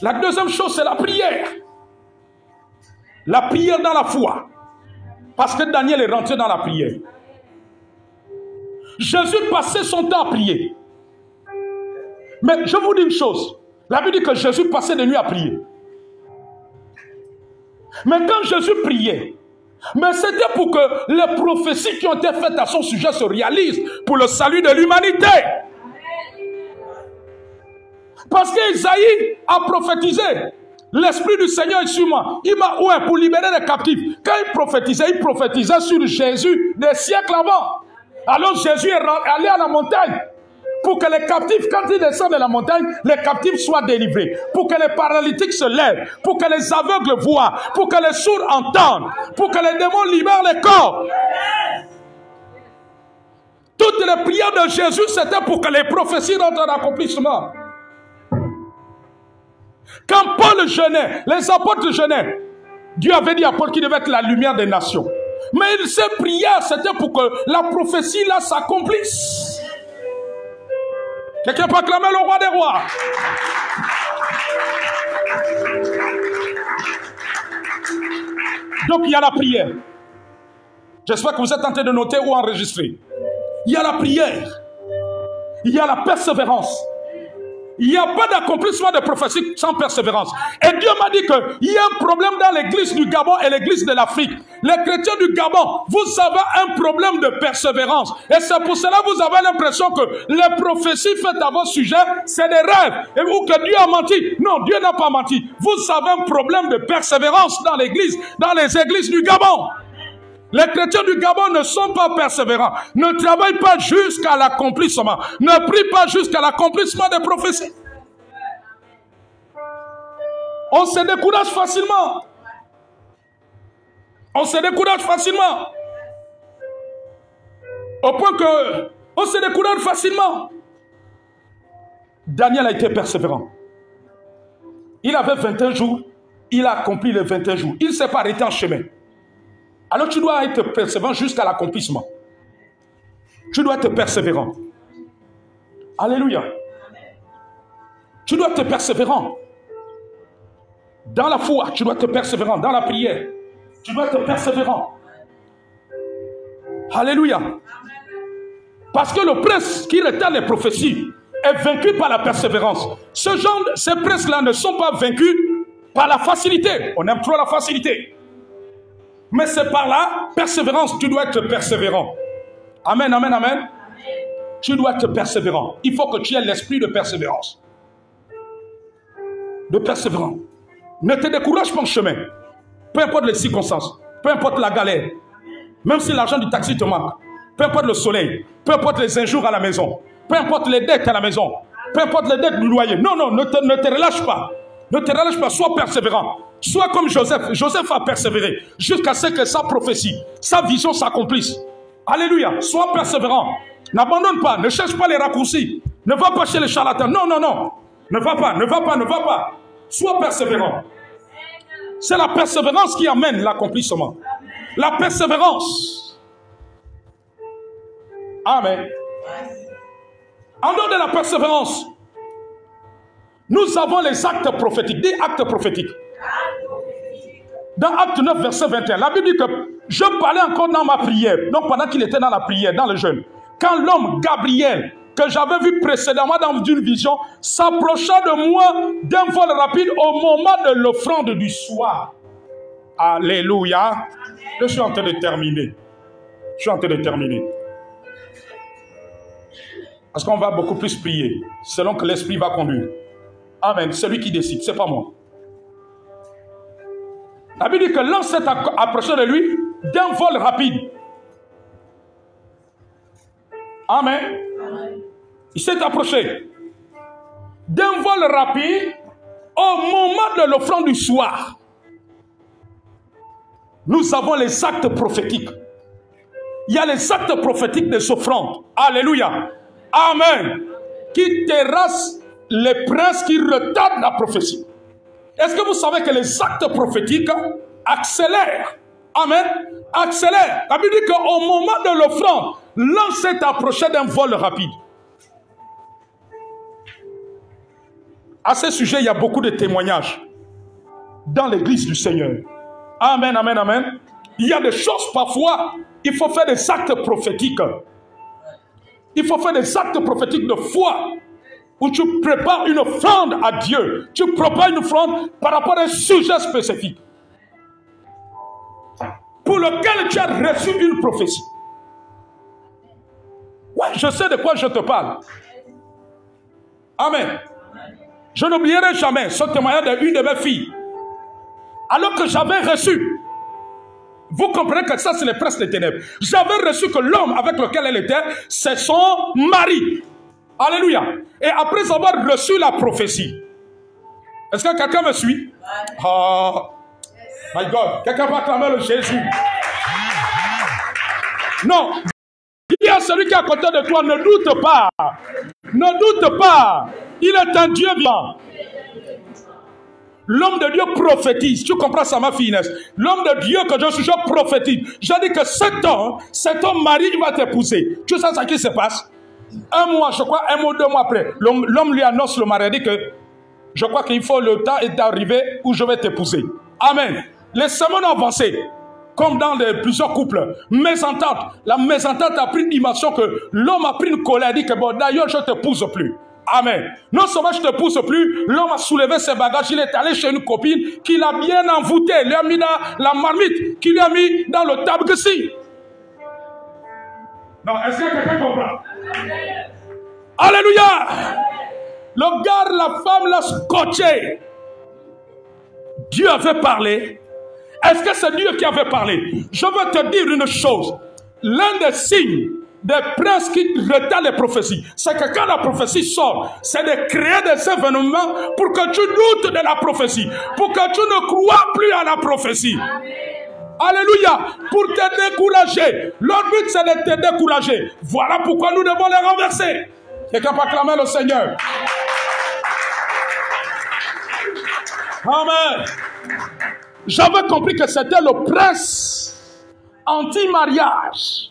La deuxième chose, c'est la prière. La prière dans la foi. Parce que Daniel est rentré dans la prière. Jésus passait son temps à prier. Mais je vous dis une chose. La Bible dit que Jésus passait des nuits à prier. Mais quand Jésus priait, mais c'était pour que les prophéties qui ont été faites à son sujet se réalisent pour le salut de l'humanité. Parce qu'Isaïe a prophétisé. L'Esprit du Seigneur est sur moi. Il m'a oint pour libérer les captifs. Quand il prophétisait sur Jésus des siècles avant. Alors Jésus est allé à la montagne pour que les captifs, quand ils descendent de la montagne, les captifs soient délivrés. Pour que les paralytiques se lèvent. Pour que les aveugles voient. Pour que les sourds entendent. Pour que les démons libèrent les corps. Toutes les prières de Jésus, c'était pour que les prophéties rentrent en accomplissement. Quand Paul jeûnait, les apôtres jeûnaient, Dieu avait dit à Paul qu'il devait être la lumière des nations. Mais ces prières, c'était pour que la prophétie là s'accomplisse. Quelqu'un peut acclamer le roi des rois. Donc il y a la prière. J'espère que vous êtes en train de noter ou enregistrer. Il y a la prière. Il y a la persévérance. Il n'y a pas d'accomplissement de prophétie sans persévérance. Et Dieu m'a dit qu'il y a un problème dans l'église du Gabon et l'église de l'Afrique. Les chrétiens du Gabon, vous avez un problème de persévérance. Et c'est pour cela que vous avez l'impression que les prophéties faites à votre sujet, c'est des rêves. Et ou que Dieu a menti. Non, Dieu n'a pas menti. Vous avez un problème de persévérance dans l'église, dans les églises du Gabon. Les chrétiens du Gabon ne sont pas persévérants. Ne travaillent pas jusqu'à l'accomplissement. Ne prient pas jusqu'à l'accomplissement des prophéties. On se décourage facilement. On se décourage facilement. Au point que on se décourage facilement. Daniel a été persévérant. Il avait 21 jours. Il a accompli les 21 jours. Il ne s'est pas arrêté en chemin. Alors tu dois être persévérant jusqu'à l'accomplissement. Tu dois être persévérant. Alléluia. Tu dois être persévérant. Dans la foi, tu dois être persévérant. Dans la prière, tu dois être persévérant. Alléluia. Parce que le prince qui retard les prophéties est vaincu par la persévérance. Ces princes-là ne sont pas vaincus par la facilité. On aime trop la facilité. Mais c'est par la persévérance. Tu dois être persévérant. Amen, amen, amen. Amen. Tu dois être persévérant. Il faut que tu aies l'esprit de persévérance. De persévérant. Ne te décourage pas en chemin. Peu importe les circonstances. Peu importe la galère. Même si l'argent du taxi te manque. Peu importe le soleil. Peu importe les injures à la maison. Peu importe les dettes à la maison. Peu importe les dettes du loyer. Non, non, ne te relâche pas. Ne te relâche pas. Sois persévérant. Sois comme Joseph. Joseph a persévéré jusqu'à ce que sa prophétie, sa vision s'accomplisse. Alléluia. Sois persévérant. N'abandonne pas. Ne cherche pas les raccourcis. Ne va pas chez les charlatans. Non, non, non. Ne va pas, ne va pas, ne va pas. Sois persévérant. C'est la persévérance qui amène l'accomplissement. La persévérance. Amen. En dehors de la persévérance, nous avons les actes prophétiques. Des actes prophétiques. Dans Acte 9, verset 21, la Bible dit que je parlais encore dans ma prière. Donc pendant qu'il était dans la prière, dans le jeûne. Quand l'homme Gabriel, que j'avais vu précédemment dans une vision, s'approcha de moi d'un vol rapide au moment de l'offrande du soir. Alléluia. Je suis en train de terminer. Je suis en train de terminer. Parce qu'on va beaucoup plus prier, selon que l'Esprit va conduire. Amen. C'est lui qui décide, c'est pas moi. La Bible dit que l'ange s'est approché de lui d'un vol rapide. Amen. Il s'est approché d'un vol rapide au moment de l'offrande du soir. nous avons les actes prophétiques. Il y a les actes prophétiques des offrandes. Alléluia. Amen. Qui terrassent les princes qui retardent la prophétie. Est-ce que vous savez que les actes prophétiques accélèrent? Amen. Accélèrent. Ça veut dire qu'au moment de l'offrande, l'on s'est approché d'un vol rapide. À ce sujet, il y a beaucoup de témoignages dans l'église du Seigneur. Amen, amen, amen. Il y a des choses parfois, il faut faire des actes prophétiques. Il faut faire des actes prophétiques de foi où tu prépares une offrande à Dieu. Tu prépares une offrande par rapport à un sujet spécifique pour lequel tu as reçu une prophétie. Ouais, je sais de quoi je te parle. Amen. Je n'oublierai jamais ce témoignage d'une de mes filles. Alors que j'avais reçu, vous comprenez que ça c'est les princes des ténèbres. J'avais reçu que l'homme avec lequel elle était, c'est son mari. Alléluia. Et après avoir reçu la prophétie, est-ce que quelqu'un me suit? Oh, my God. Quelqu'un va acclamer le Jésus. Non. Il y a celui qui est à côté de toi, ne doute pas. Ne doute pas. Il est un Dieu vivant. L'homme de Dieu prophétise. Tu comprends ça, ma fille Inès? L'homme de Dieu que je suis, je prophétise. Je dis que cet homme mari, il va t'épouser. Tu sais ce qui se passe? Un mois, je crois, un mois, 2 mois après, l'homme lui annonce le mari, dit que je crois qu'il faut le temps est arrivé où je vais t'épouser. Amen. Les semaines ont avancé, comme dans plusieurs couples. Mésentente. La mésentente a pris une dimension que l'homme a pris une colère, dit que bon, d'ailleurs, je ne t'épouse plus. Amen. Non seulement je ne te pousse plus, l'homme a soulevé ses bagages, il est allé chez une copine qui l'a bien envoûté, lui a mis dans la marmite, qui lui a mis dans le tabgsi. Non, est-ce que quelqu'un comprend? Alléluia! Le gars, la femme l'a scotché. Dieu avait parlé. Est-ce que c'est Dieu qui avait parlé? Je veux te dire une chose. L'un des signes des princes qui retardent les prophéties, c'est que quand la prophétie sort, c'est de créer des événements pour que tu doutes de la prophétie, pour que tu ne crois plus à la prophétie. Alléluia, pour te décourager. Leur but c'est de te décourager. Voilà pourquoi nous devons les renverser. Quelqu'un peut acclamer le Seigneur. Amen. J'avais compris que c'était le prince anti-mariage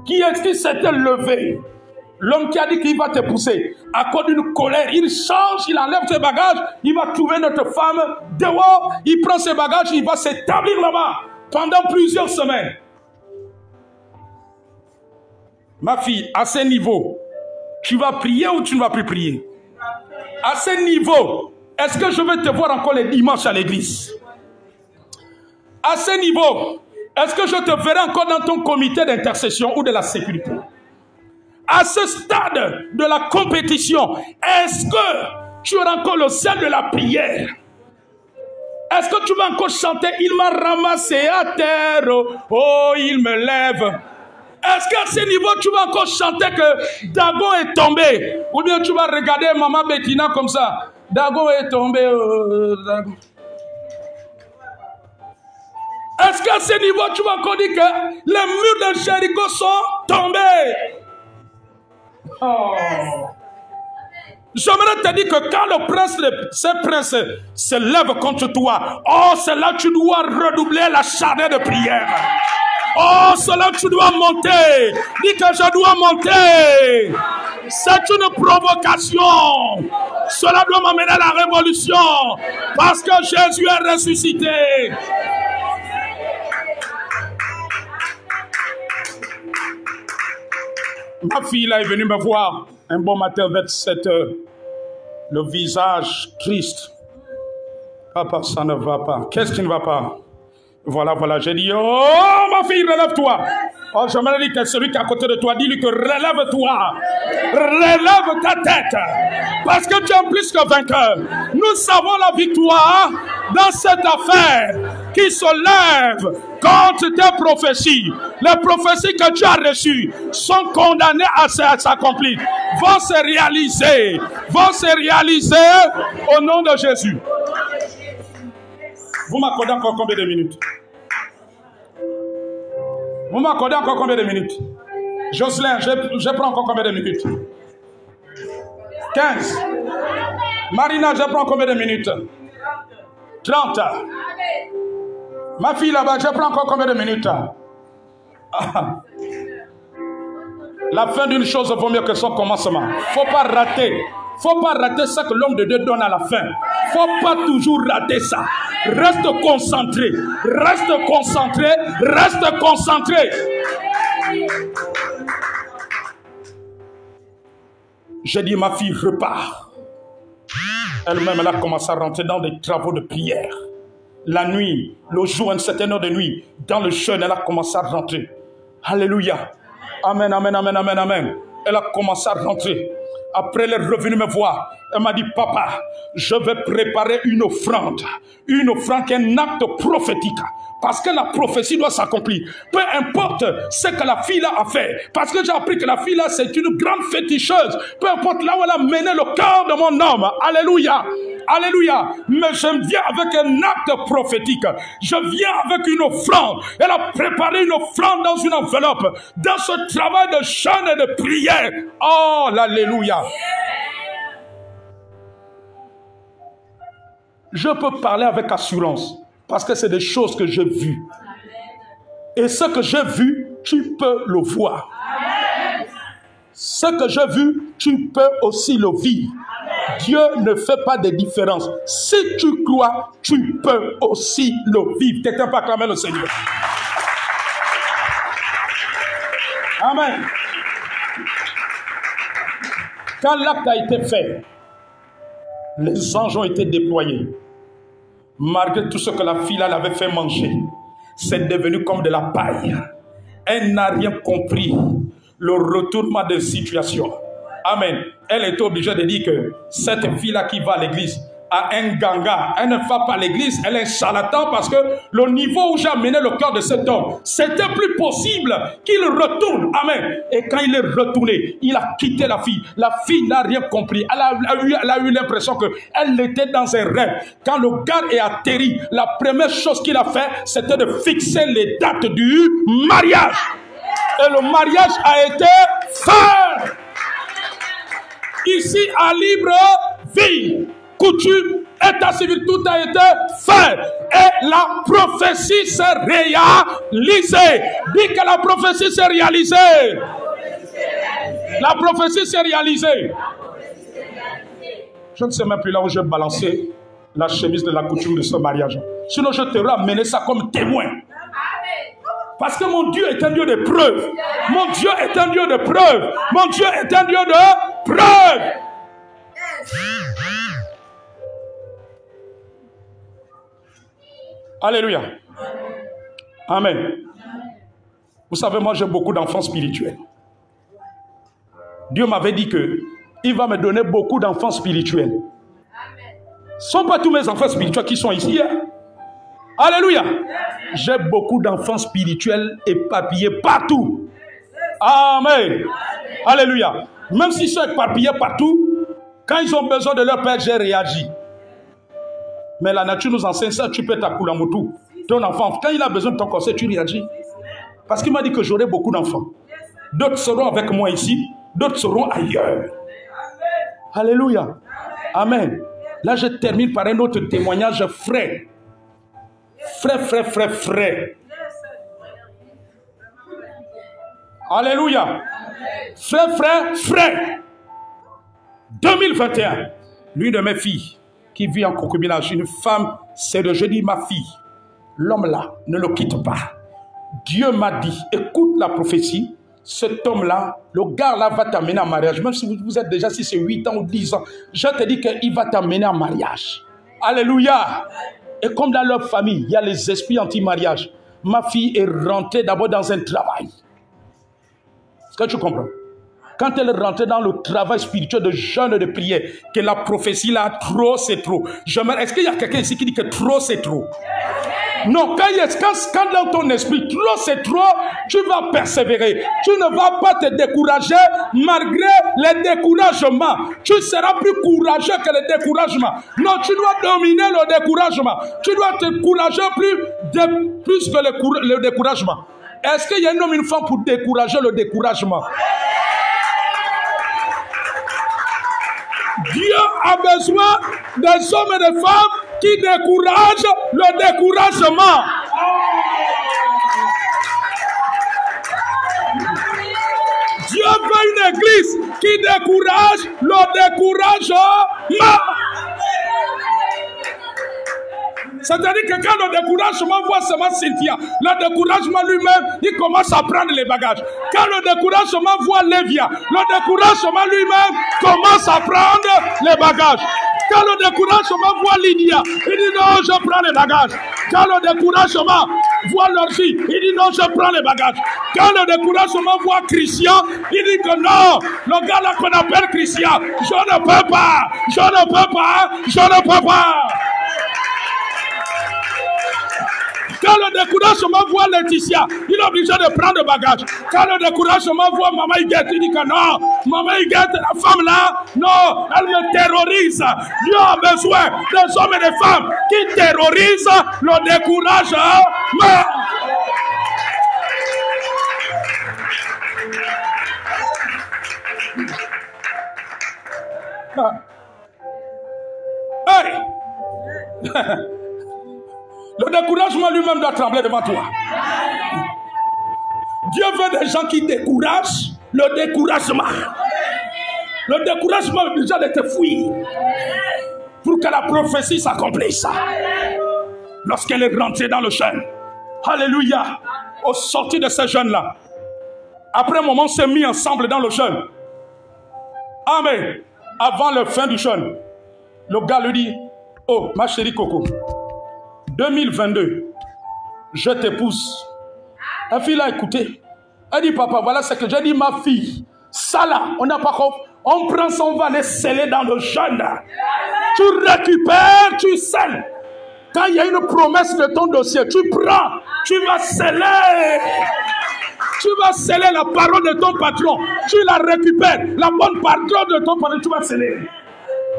qui s'était levé. L'homme qui a dit qu'il va te pousser à cause d'une colère, il change, il enlève ses bagages, il va trouver notre femme dehors, il prend ses bagages, il va s'établir là-bas pendant plusieurs semaines. Ma fille, à ce niveau, tu vas prier ou tu ne vas plus prier? À ce niveau, est-ce que je vais te voir encore les dimanches à l'église? À ce niveau, est-ce que je te verrai encore dans ton comité d'intercession ou de la sécurité? À ce stade de la compétition, est-ce que tu auras encore le sel de la prière? Est-ce que tu vas encore chanter « Il m'a ramassé à terre, oh il me lève ». Est-ce qu'à ce niveau tu vas encore chanter que Dagon est tombé? Ou bien tu vas regarder maman Bettina comme ça, Dagon est tombé, Dagon. Est-ce qu'à ce niveau tu vas encore dire que les murs de Jéricho sont tombés? Oh. J'aimerais te dire que quand le prince, ces princes se lèvent contre toi, oh, c'est là que tu dois redoubler la chaleur de prière. Oh, c'est là que tu dois monter. Dis que je dois monter. C'est une provocation. Cela doit m'amener à la révolution. Parce que Jésus est ressuscité. Ma fille là est venue me voir un bon matin vers 7 heures. Le visage triste. Papa, ça ne va pas. Qu'est-ce qui ne va pas? Voilà, j'ai dit, oh ma fille, relève-toi. Oh, j'aimerais dire que celui qui est à côté de toi, dis-lui que relève-toi. Relève ta tête. Parce que tu es plus que vainqueur. Nous savons la victoire dans cette affaire qui se lève contre tes prophéties. Les prophéties que tu as reçues sont condamnées à s'accomplir. Vont se réaliser au nom de Jésus. Vous m'accordez encore combien de minutes? Vous m'accordez encore combien de minutes? Jocelyn, je prends encore combien de minutes? 15. Marina, je prends combien de minutes? 30. Ma fille là-bas, je prends encore combien de minutes? La fin d'une chose vaut mieux que son commencement. Faut pas rater ce que l'homme de Dieu donne à la fin. Faut pas toujours rater ça. Reste concentré. Reste concentré. Reste concentré. J'ai dit, ma fille repart. Elle-même, elle a commencé à rentrer dans des travaux de prière. La nuit, le jour, à une certaine heure de nuit, dans le jeûne, elle a commencé à rentrer. Alléluia. Amen, amen, amen, amen, amen. Elle a commencé à rentrer. Après, elle est revenue me voir. Elle m'a dit, papa, je vais préparer une offrande qui est un acte prophétique. Parce que la prophétie doit s'accomplir. Peu importe ce que la fille a fait. Parce que j'ai appris que la fille là, c'est une grande féticheuse. Peu importe là où elle a mené le cœur de mon homme. Alléluia. Alléluia. Mais je viens avec un acte prophétique. Je viens avec une offrande. Elle a préparé une offrande dans une enveloppe. Dans ce travail de jeûne et de prière. Oh, l'alléluia. Je peux parler avec assurance. Parce que c'est des choses que j'ai vues. Et ce que j'ai vu, tu peux le voir. Ce que j'ai vu, tu peux aussi le vivre. Dieu ne fait pas de différence. Si tu crois, tu peux aussi le vivre. Quelqu'un peut acclamer le Seigneur. Amen. Quand l'acte a été fait, les anges ont été déployés. Malgré tout ce que la fille avait fait manger, c'est devenu comme de la paille. Elle n'a rien compris. Le retournement de situation. Amen. Elle est obligée de dire que cette fille-là qui va à l'église a un ganga. Elle ne va pas à l'église, elle est un charlatan parce que le niveau où j'ai amené le cœur de cet homme, c'était plus possible qu'il retourne. Amen. Et quand il est retourné, il a quitté la fille. La fille n'a rien compris. Elle a eu l'impression qu'elle était dans un rêve. Quand le gars est atterri, la première chose qu'il a fait, c'était de fixer les dates du mariage. Et le mariage a été fait. Ici, à Libreville, coutume, état civil, tout a été fait. Et la prophétie s'est réalisée. Dis que la prophétie s'est réalisée. La prophétie s'est réalisée. Je ne sais même plus là où j'ai balancé la chemise de la coutume de ce mariage. Sinon, je t'aurais amené ça comme témoin. Parce que mon Dieu est un Dieu de preuve. Mon Dieu est un Dieu de preuve. Mon Dieu est un Dieu de preuve. Alléluia. Amen. Vous savez, moi j'ai beaucoup d'enfants spirituels. Dieu m'avait dit que il va me donner beaucoup d'enfants spirituels. Ce ne sont pas tous mes enfants spirituels qui sont ici. Hein? Alléluia. J'ai beaucoup d'enfants spirituels éparpillés partout. Amen. Alléluia. Même s'ils sont éparpillés partout, quand ils ont besoin de leur père, j'ai réagi. Mais la nature nous enseigne ça, tu peux t'accouler en tout. Ton enfant, quand il a besoin de ton conseil, tu réagis. Parce qu'il m'a dit que j'aurai beaucoup d'enfants. D'autres seront avec moi ici, d'autres seront ailleurs. Alléluia. Amen. Là, je termine par un autre témoignage frais. Frais. Alléluia. Frais. 2021, l'une de mes filles qui vit en concubinage, une femme, c'est de je dis ma fille, l'homme là, ne le quitte pas. Dieu m'a dit, écoute la prophétie, cet homme-là, le gars là va t'amener en mariage. Même si vous êtes déjà, si c'est 8 ans ou 10 ans, je te dis qu'il va t'amener en mariage. Alléluia. Et comme dans leur famille, il y a les esprits anti-mariage. Ma fille est rentrée d'abord dans un travail. Est-ce que tu comprends? Quand elle est rentrée dans le travail spirituel de jeûne et de prière, que la prophétie là, trop c'est trop. Est-ce qu'il y a quelqu'un ici qui dit que trop c'est trop? Non, quand dans ton esprit, trop c'est trop, tu vas persévérer. Tu ne vas pas te décourager malgré les découragements. Tu seras plus courageux que le découragement. Non, tu dois dominer le découragement. Tu dois te courager plus que le découragement. Est-ce qu'il y a un homme et une femme pour décourager le découragement? Dieu a besoin des hommes et des femmes qui découragent le découragement. Dieu veut une église qui décourage le découragement. C'est-à-dire que quand le découragement voit seulement Cynthia, le découragement lui-même, il commence à prendre les bagages. Quand le découragement voit Lévia, le découragement lui-même commence à prendre les bagages. Quand le découragement voit Lydia, il dit non, je prends les bagages. Quand le découragement voit leur fille, il dit non, je prends les bagages. Quand le découragement voit Christian, il dit que non, le gars là qu'on appelle Christian, je ne peux pas, je ne peux pas, je ne peux pas. Quand le découragement voit Laetitia, il est obligé de prendre le bagage. Quand le découragement voit Maman Huguette, il dit que non, Maman Huguette, la femme là, non, elle me terrorise. Dieu a besoin des hommes et des femmes qui terrorisent le découragement. Hey! Le découragement lui-même doit trembler devant toi. Dieu veut des gens qui découragent le découragement. Le découragement est déjà de te fuir pour que la prophétie s'accomplisse. Lorsqu'elle est rentrée dans le jeûne, alléluia, au sortir de ce jeûne-là, après un moment, on s'est mis ensemble dans le jeûne. Amen. Avant la fin du jeûne, le gars lui dit, oh, ma chérie Coco, 2022, je t'épouse. La fille l'a écouté. Elle dit, papa, voilà ce que j'ai dit, ma fille. Ça là, on n'a pas compris. On prend son va les sceller dans le jeûne. Tu récupères, tu scelles. Quand il y a une promesse de ton dossier, tu prends, tu vas sceller. Tu vas sceller la parole de ton patron. Tu la récupères. La bonne parole de ton patron, tu vas sceller.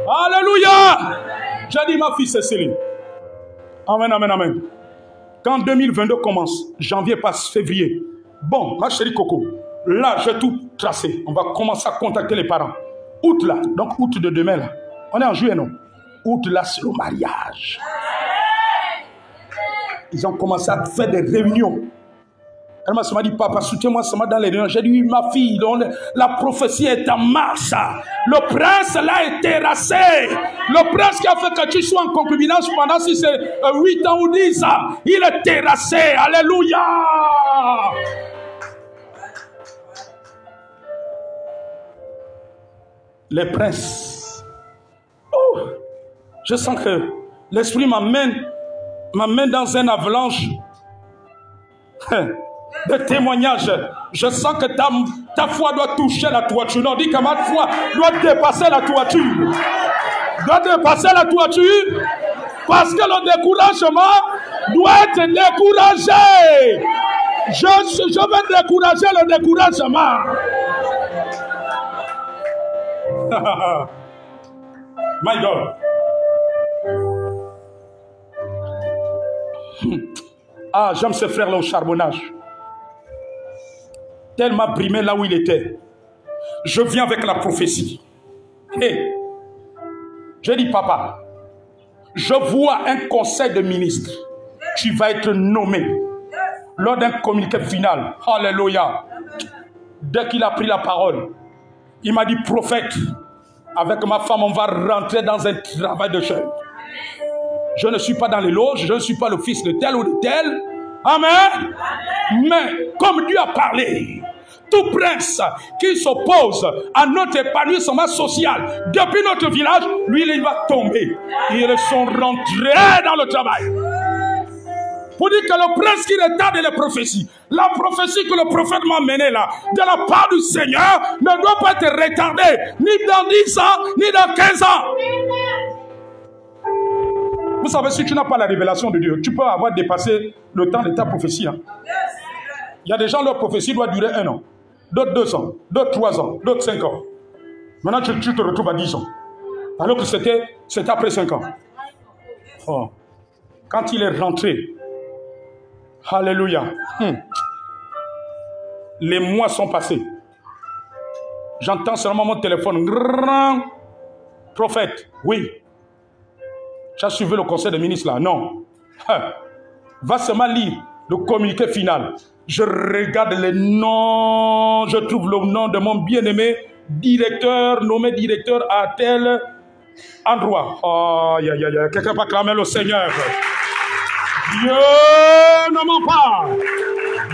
Alléluia. J'ai dit, ma fille, c'est scellé. Amen, amen, amen. Quand 2022 commence, janvier passe, février. Bon, ma chérie Coco, là, j'ai tout tracé. On va commencer à contacter les parents. Août là, donc août de demain là. On est en juillet, non? Août là, c'est le mariage. Ils ont commencé à faire des réunions. Elle m'a dit, papa, soutiens-moi seulement dans les réunions. J'ai dit, oui, ma fille, la prophétie est en marche. Le prince là est terrassé. Le prince qui a fait que tu sois en concubinage pendant 8 ans ou 10 ans, il est terrassé. Alléluia. Les princes. Oh, je sens que l'esprit m'amène dans une avalanche de témoignages. Je sens que ta foi doit toucher la toiture. Non, dis que ma foi doit dépasser la toiture. Doit dépasser la toiture. Parce que le découragement doit être découragé. Je vais décourager le découragement. My God. Ah, j'aime ce frère-là au charbonnage. Tellement brimé là où il était. Je viens avec la prophétie. Hey, j'ai dit, papa, je vois un conseil de ministres. Tu vas être nommé lors d'un communiqué final. Alléluia. Dès qu'il a pris la parole, il m'a dit, prophète, avec ma femme, on va rentrer dans un travail de jeûne. Je ne suis pas dans les loges, je ne suis pas le fils de tel ou de tel. Amen. Mais comme Dieu a parlé, tout prince qui s'oppose à notre épanouissement social depuis notre village, lui, il va tomber. Ils sont rentrés dans le travail. Pour dire que le prince qui retarde les prophéties, la prophétie que le prophète m'a menée là, de la part du Seigneur, ne doit pas être retardée, ni dans 10 ans, ni dans 15 ans. Vous savez, si tu n'as pas la révélation de Dieu, tu peux avoir dépassé le temps de ta prophétie. Hein. Il y a des gens, leur prophétie doit durer 1 an, d'autres 2 ans, d'autres 3 ans, d'autres 5 ans. Maintenant, tu te retrouves à 10 ans. Alors que c'était après 5 ans. Oh. Quand il est rentré, alléluia. Les mois sont passés. J'entends seulement mon téléphone. Grand prophète, oui. Tu as suivi le conseil des ministres là? Non. Va seulement lire le communiqué final. Je regarde les noms. Je trouve le nom de mon bien-aimé directeur, nommé directeur à tel endroit. Oh, quelqu'un va clamer le Seigneur. Dieu ne ment pas.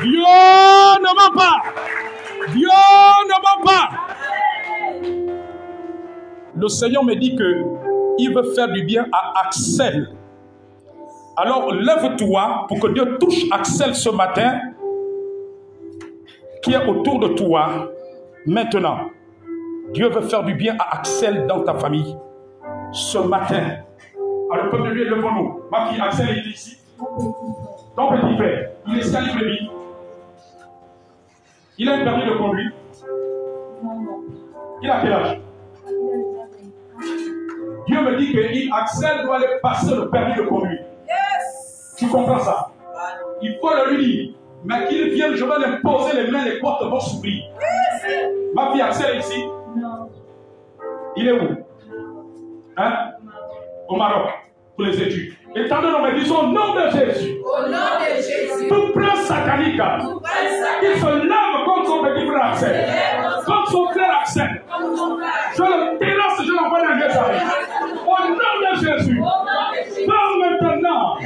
Dieu ne ment pas. Dieu ne ment pas. Le Seigneur me dit que il veut faire du bien à Axel. Alors lève-toi pour que Dieu touche Axel ce matin, qui est autour de toi. Maintenant, Dieu veut faire du bien à Axel dans ta famille ce matin. Alors le peuple de Dieu, levons-nous. Ma fille, Axel est ici. Ton petit frère, il est scalibre lui. Il a un permis de conduire. Il a quel âge? Dieu me dit que Axel doit aller passer le permis de conduire. Yes. Tu comprends ça? Il faut le lui dire. Mais qu'il vienne, je vais lui poser les mains, les portes vont s'ouvrir. Yes. Ma fille Axel est ici? Non. Il est où? Hein? Au Maroc, pour les études. Et tant de nous disons au nom de Jésus. Au nom de Jésus. Tout prince satanique qui se lève contre son petit frère Axel, contre son frère Axel. Je le terrasse, je l'envoie dans les arrêts. Au nom de Jésus. Parle maintenant.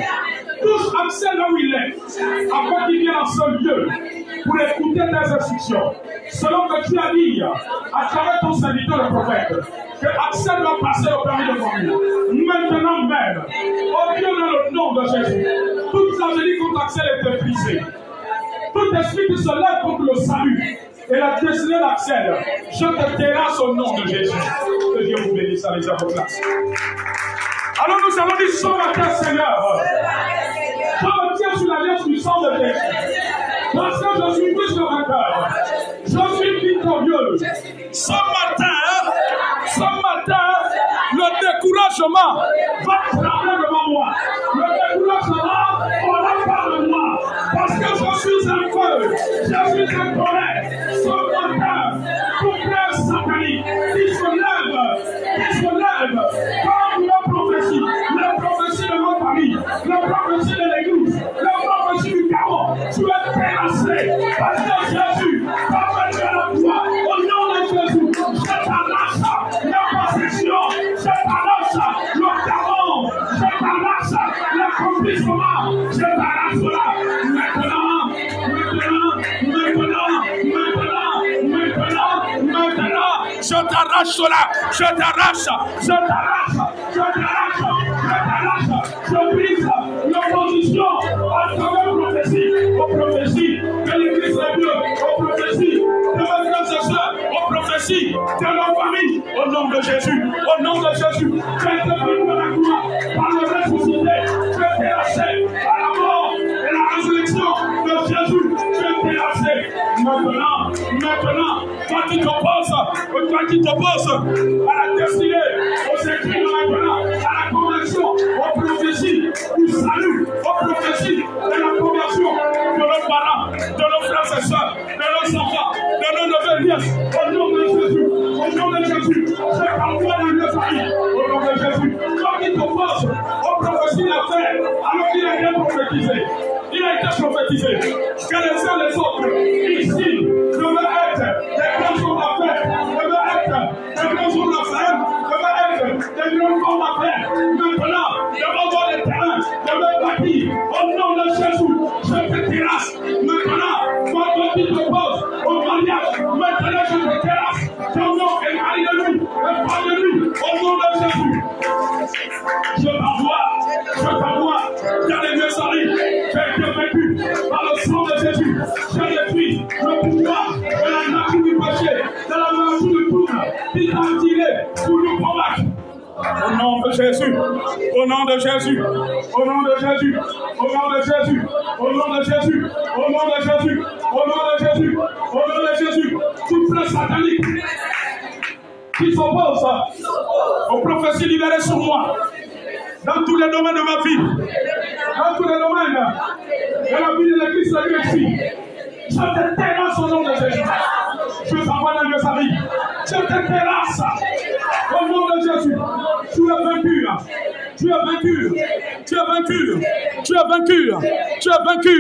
Touche Axel là où il est. Afin qu'il vienne en ce lieu pour écouter tes instructions. Selon que tu as dit à travers ton serviteur le prophète, que Axel doit passer au permis de conduire. Maintenant même, au Dieu dans le nom de Jésus, toute tragédie contre Axel est brisée. Tout esprit qui se lève contre le salut et la destinée d'Axel, je te terrasse au nom de Jésus. Que Dieu vous bénisse à les à vos places. Alors nous allons dire ce matin, Seigneur, je me tiens sur l'alliance du sang de Jésus. Parce que je suis plus que vainqueur. Je suis victorieux. Ce matin, le découragement va trembler devant moi. Le découragement aura pas de moi. Parce que je suis un feu. Je suis un colère. Ce matin, tout frère satanique qui se lève, comme la prophétie de ma famille, la prophétie de l'église, la prophétie du chaos, tu es terrassé. Parce que Jésus va venir à toi. Au nom de Jésus, je t'arrache la possession, je t'arrache le chaos, je t'arrache l'accomplissement, je t'arrache là. Maintenant, je t'arrache cela, je brise l'opposition à travers aux prophéties de l'église de Dieu, aux prophéties de mes frères et sœurs, aux prophéties de nos familles, au nom de Jésus, je te prie pour la gloire, par le ressuscité, je t'ai lâché à la mort et la résurrection de Jésus, je t'ai lâché. Maintenant, toi qui t'opposes à la destinée, aux écrits maintenant, à la conversion, aux prophéties du salut, aux prophéties de la conversion de nos parents, de nos frères et sœurs, de nos enfants, de nos nouvelles nièces, au nom de Jésus, je t'envoie dans les familles, au nom de Jésus. Toi qui t'opposes aux prophéties d'affaires, alors qu'il a été prophétisé, que les uns les autres, ici, je veux être des grands hommes d'affaires, je veux être des grands hommes d'affaires, je veux être des grands hommes d'affaires. Maintenant, je veux avoir des terrains, je veux bâtir. Au nom de Jésus, je te terrasse. Maintenant, moi, toi qui t'opposes au mariage, maintenant je te terrasse. Ton nom est marié de lui, et pas de lui, au nom de Jésus. Je t'envoie dans les messageries, j'ai été vaincu par le sang de Jésus. J'ai détruit le pouvoir de la nature du péché, de la nature du trouble, qui t'a attiré pour nous combattre. Au nom de Jésus, au nom de Jésus, au nom de Jésus, au nom de Jésus, au nom de Jésus, au nom de Jésus, au nom de Jésus, au nom de Jésus, toute flèche satanique qui s'oppose aux prophéties libérées sur moi, dans tous les domaines de ma vie, dans tous les domaines de la vie de l'église de Dieu ici. Je te terrasse au nom de Jésus. Je t'envoie dans les amis. Je te terrasse. Au nom de Jésus. Tu es vaincu. Tu es vaincu. Tu es vaincu. Tu es vaincu. Tu es vaincu.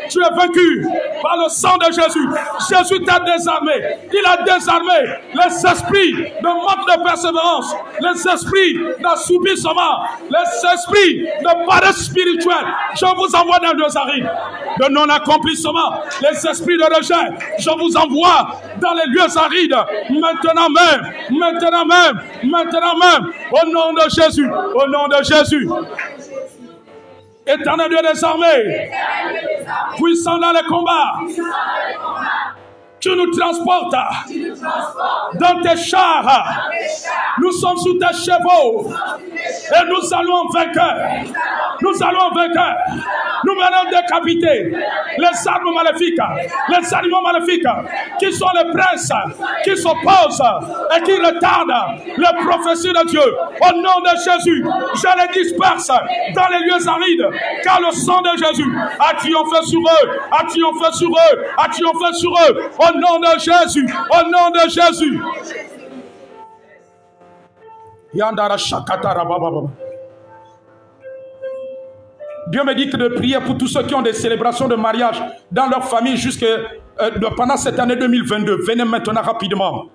Tu es vaincu. Par le sang de Jésus. Jésus t'a désarmé. Il a désarmé les esprits de manque de persévérance, les esprits d'assoupissement, les esprits de paresse spirituelle. Je vous envoie dans les arides de non-accomplissement, les esprits de rejet. Je vous envoie dans les lieux arides maintenant même, maintenant même, maintenant même, au nom de Jésus, au nom de Jésus. Éternel Dieu des armées, puissant dans les combats, tu nous transportes dans tes chars. Nous sommes sous tes chevaux et nous allons en vainqueur. Nous allons en vainqueur. Nous venons décapiter les armes maléfiques, les animaux maléfiques qui sont les princes qui s'opposent et qui retardent les prophéties de Dieu. Au nom de Jésus, je les disperse dans les lieux arides, car le sang de Jésus a triomphé sur eux, a triomphé sur eux, a triomphé sur eux. Au nom de Jésus, au nom de Jésus. Dieu me dit que de prier pour tous ceux qui ont des célébrations de mariage dans leur famille pendant cette année 2022. Venez maintenant rapidement.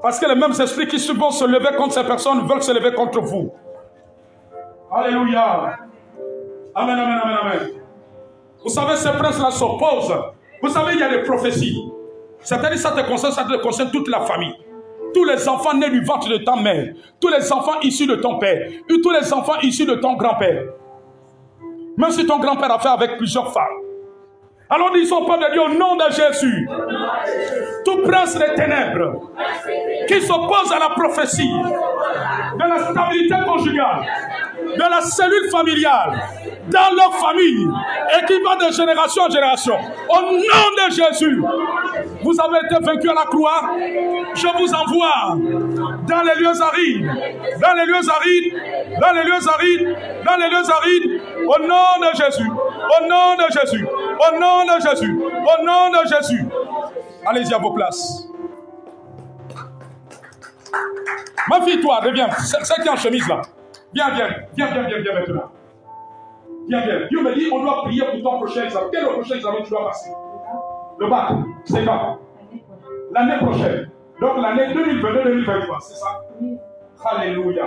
Parce que les mêmes esprits qui vont se lever contre ces personnes veulent se lever contre vous. Alléluia. Amen, amen, amen, amen. Vous savez, ces princes-là s'opposent. Vous savez, il y a des prophéties. C'est-à-dire, ça te concerne toute la famille. Tous les enfants nés du ventre de ta mère, tous les enfants issus de ton père, et tous les enfants issus de ton grand-père. Même si ton grand-père a fait avec plusieurs femmes. Alors disons au peuple de Dieu, au nom de Jésus, tout prince des ténèbres qui s'oppose à la prophétie de la stabilité conjugale, de la cellule familiale, dans leur famille, et qui va de génération en génération, au nom de Jésus, vous avez été vaincus à la croix. Je vous envoie dans les lieux arides, dans les lieux arides, dans les lieux arides, dans les lieux arides, au nom de Jésus, au nom de Jésus, au nom de Jésus, au nom de Jésus. Allez-y à vos places. Ma fille, toi, reviens, celle qui est en chemise là. Viens maintenant. Viens. Dieu me dit, on doit prier pour ton prochain examen. Quel est le prochain examen que tu dois passer? Le bac, c'est quand? L'année prochaine. Donc l'année 2022-2023, c'est ça? Alléluia.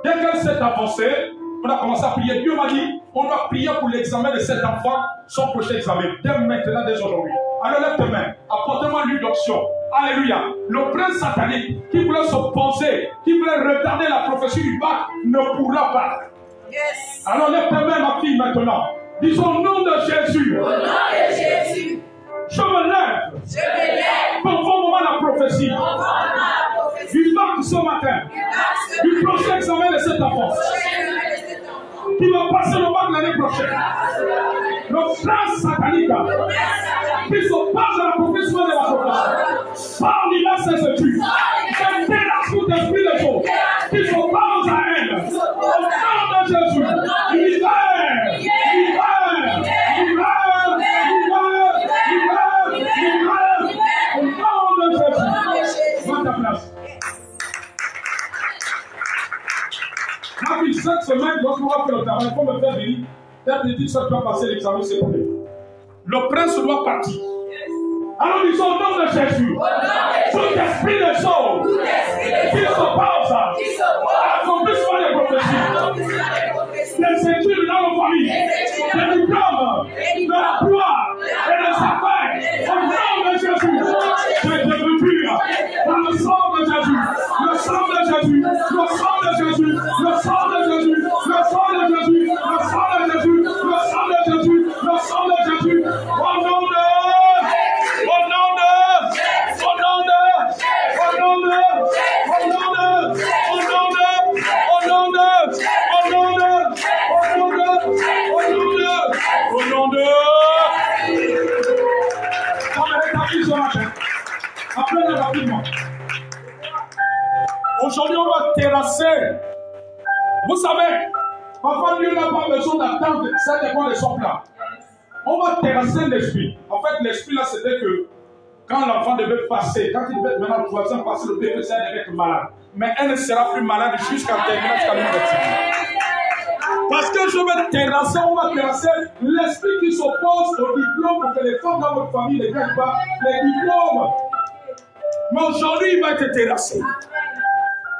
Dès qu'elle s'est avancée, on a commencé à prier. Dieu m'a dit, on doit prier pour l'examen de cet enfant, son prochain examen. Dès maintenant, dès aujourd'hui. Alors lève tes mains, apportez-moi l'huile d'onction. Alléluia. Le prince satanique qui voulait s'opposer, qui voulait retarder la prophétie du bac, ne pourra pas. Yes. Alors lève tes mains, ma fille, maintenant. Disons au nom de Jésus. Au nom de Jésus. Je me lève. Conformément à la prophétie. Du bac ce matin. Du prochain examen de cet enfant. Qui va passer le bac l'année prochaine. Le prince satanique qui s'oppose à la prophétie de la prophétie. Parmi là ses études. Je terrasse tout esprit de faux qui s'oppose à elle. Au nom de Jésus. Cette semaine, lorsqu'on va faire le travail, il faut me faire venir. Peut-être que ça doit passer l'examen, c'est pour lui. Le prince doit partir. Alors disons au nom de Jésus, tout esprit de choses qui s'oppose à l'accomplissement des prophéties, des études dans nos familles, des diplômes, de la gloire et des affaires, au nom de Jésus, je te répure dans le sang de Jésus, le sang de Jésus, le sang de Jésus, le sang de Jésus, le sang de Jésus, le sang de Jésus, le sang de Jésus, le sang de Jésus, au nom de aujourd'hui, on va terrasser. Vous savez, parfois Dieu n'a pas besoin d'attendre, ça dépend de son plan. On va doit terrasser l'esprit. En fait, l'esprit là, c'était que quand l'enfant devait passer, quand il devait être maintenant 3 ans passer, le bébé ça devait être malade. Mais elle ne sera plus malade jusqu'à terminer jusqu'à l'université. Parce que je vais terrasser, on va terrasser l'esprit qui s'oppose au diplôme pour que les femmes dans votre famille ne gagnent pas les diplômes. Mais aujourd'hui, il va être terrassé.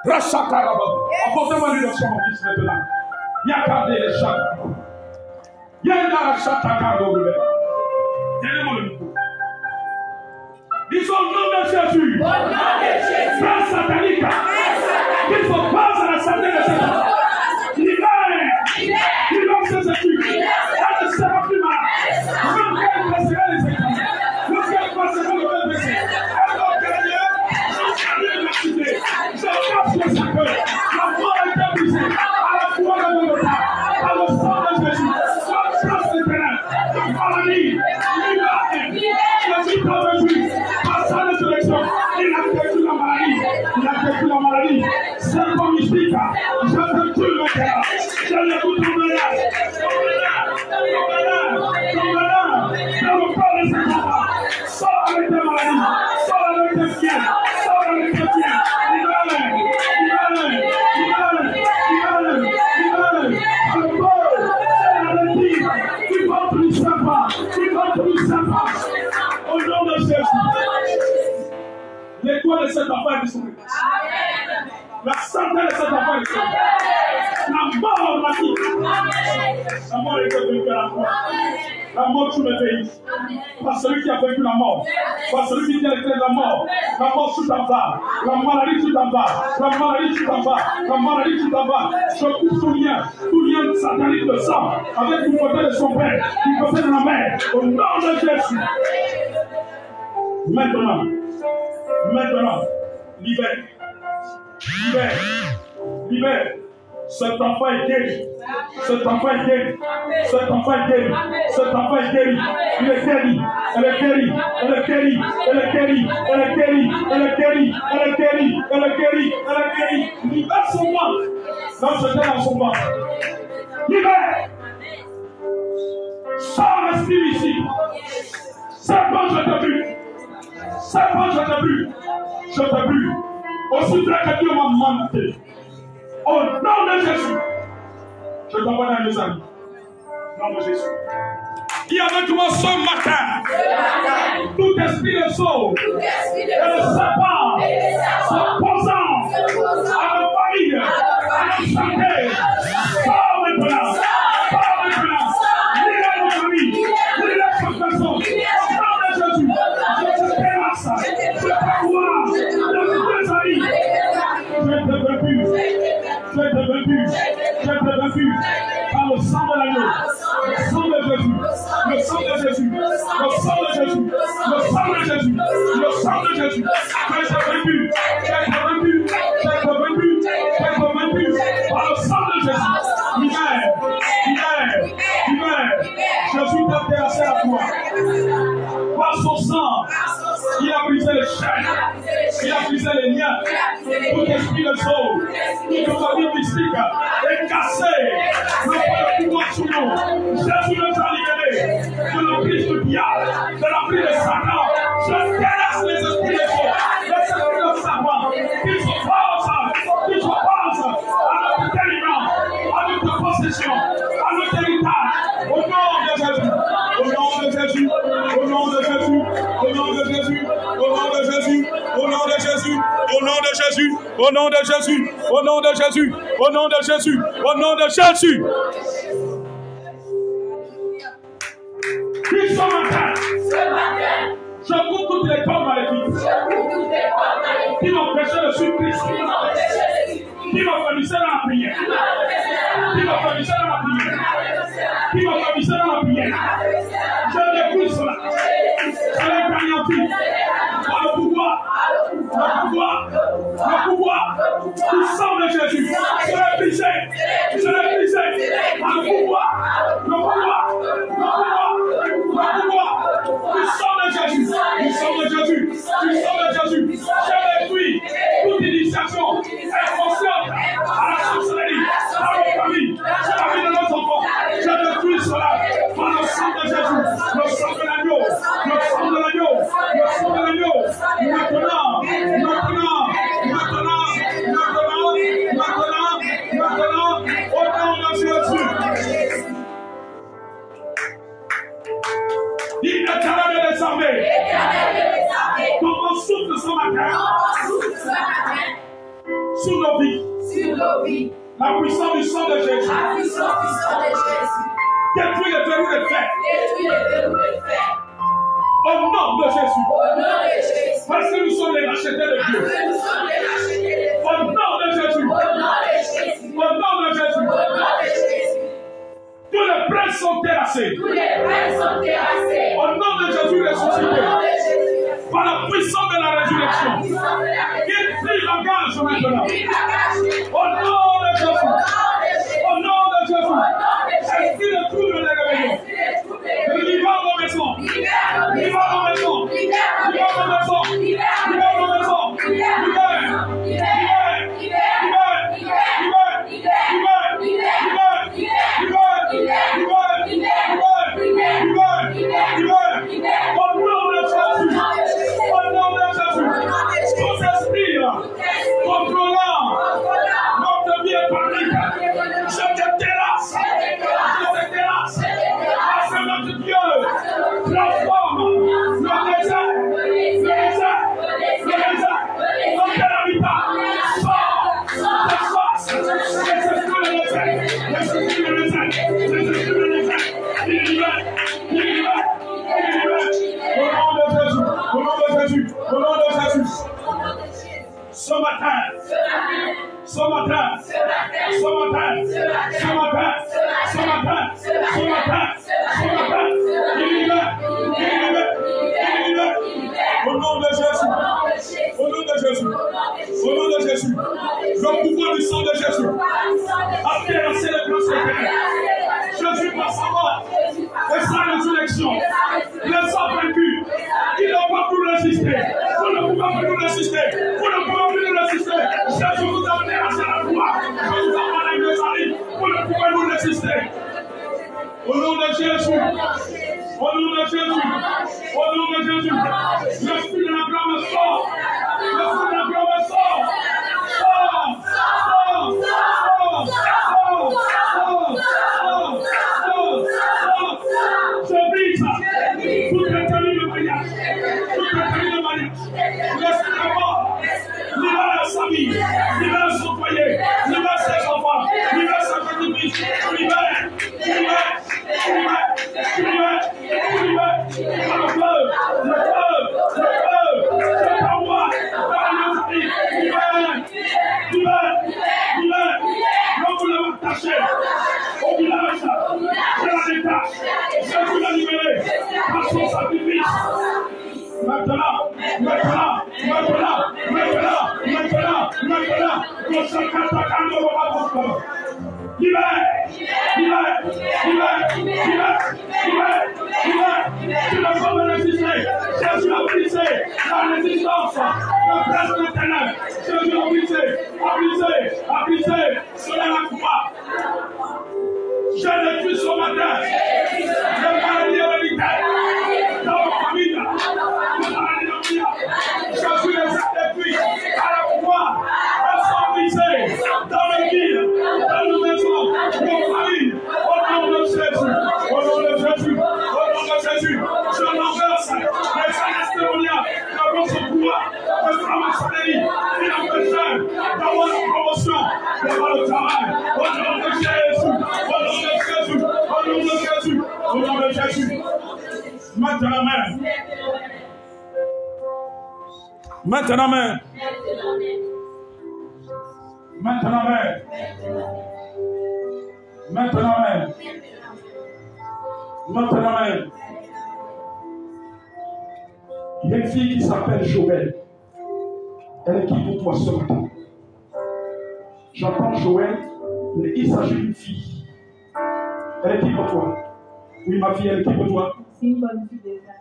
Apportez-moi l'unction, mon fils, maintenant. Yakade les chats. Yanda Chatakado. Donnez-moi le micro. Ils ont le nom de Jésus. Frère satanique. Il faut passer à la santé de cette femme. Libère ses études. Elle ne sera plus malade. Lorsqu'elle passera les études. Lorsqu'elle passera le BPC. Elle va gagner jusqu'à l'université. Je cache le sapeur. La mort est épuisée. À la foi de mon État. À le sang de Jésus. Je chasse le terrain. La maladie. Libère. Je suis convaincu. Passant les élections. Il a vécu la maladie. Il a vécu la maladie. C'est comme il dit. Je te tue maintenant. Je l'écoute ton malade. Dans le corps de cet enfant. Sors avec tes maladies. Sors avec tes pieds. Sors avec tes pieds. Libère-les. Le corps, c'est la maladie. Tu vas plus sympa. Tu vas plus sympa. Au nom de Jésus. L'étoile de cet enfant est disponible. La santé de cet enfant est disponible. La mort m'a dit. La mort est vaincu à la croix. La mort sur le pays. Par celui qui a vaincu la mort. Par celui qui a été la mort. La mort tout en bas. La maladie tout en bas. La maladie tout en bas. La maladie tout en bas. Je coupe tout lien satanique de sang. Avec du côté de son père. Du côté de la mère. Au nom de Jésus. Maintenant. Libère. Cet enfant est guéri. Cet enfant est guéri. Cet enfant est guéri. Cet enfant est guéri. Il est guéri. Elle est guérie. Elle est guérie. Elle est guérie. Elle est guérie. Elle est guérie. Elle est guérie. Elle est guérie. Elle est guérie. Libère son ventre. Non, c'était dans son ventre. Libère. Sors l'esprit ici. C'est bon, je te bute. C'est bon, je te bute. Je te bute. Aussi vrai que Dieu m'a manqué. Au nom de Jésus, je t'envoie dans mes amis. Au nom de Jésus. Qui est avec moi ce matin? Tout esprit de saut et de serpent s'opposant à nos familles, à notre santé, sors maintenant. Sors maintenant. Libère nos familles. Libère chaque personne. Au nom de Jésus, je te terrasse. Je t'envoie dans mes amis. Je te vaincu. Je te vaincu par le sang de l'agneau, le sang de Jésus, le sang de Jésus, le sang de Jésus, le sang de Jésus, le sang de Jésus. Je te vaincu par le sang de Jésus. Libère. Jésus t'a terrassé à toi. Par son sang, il a brisé les chaînes, il a brisé les liens. Tout esprit de saut, toute famille mystique est cassé. Le pouvoir sur nous. Jésus nous a libérés de l'emprise du diable, de l'emprise de Satan. Je terrasse les esprits de saut, les esprits de Satan, qui s'opposent à notre délivrance, à notre possession, à notre héritage. Au nom de Jésus, au nom de Jésus, au nom de Jésus, au nom de Jésus, au nom de Jésus, au nom de Jésus, au nom de Jésus, au nom de Jésus, au nom de Jésus, au nom de Jésus, au nom de Jésus. Puis ce matin, je coupe toutes les cordes maléfiques qui m'empêchaient de suivre Christ, qui m'empêchaient dans la prière, qui m'empêchaient dans la prière, qui m'empêchaient dans la prière. Je découvre cela. Je l'ai anéanti par le pouvoir du sang de Jésus. Je l'ai brisé par le pouvoir du sang de Jésus, du sang de Jésus, du sang de Jésus. Je détruis toute initiation inconsciente à la sorcellerie, à nos familles, à la vie de nos enfants. Je détruis cela par le sang de Jésus, le Dis Éternel des armées. Ton souffle ce matin. Sur nos vies. La puissance du sang de Jésus. Détruis les verrous de fer. Au nom de Jésus. Parce que nous sommes les rachetés de Dieu. Au nom de Jésus. Au nom de Jésus. Tous les princes sont terrassés. Au nom de Jésus ressuscité. Par la puissance de la résurrection. Il prie la gage maintenant. Au nom de Jésus. Au nom de Jésus. Esprit de trouble de rébellion. Libère nos maisons. Libère nos maisons. Libère nos maisons. Libère nos maisons. Libère. Maintenant même. Maintenant même. Maintenant même. Maintenant même. Il y a une fille qui s'appelle Joël. Elle est qui pour toi ce matin? J'entends Joël, mais il s'agit d'une fille. Elle est qui pour toi? Oui, ma fille, elle est qui pour toi? C'est une bonne fille déjà.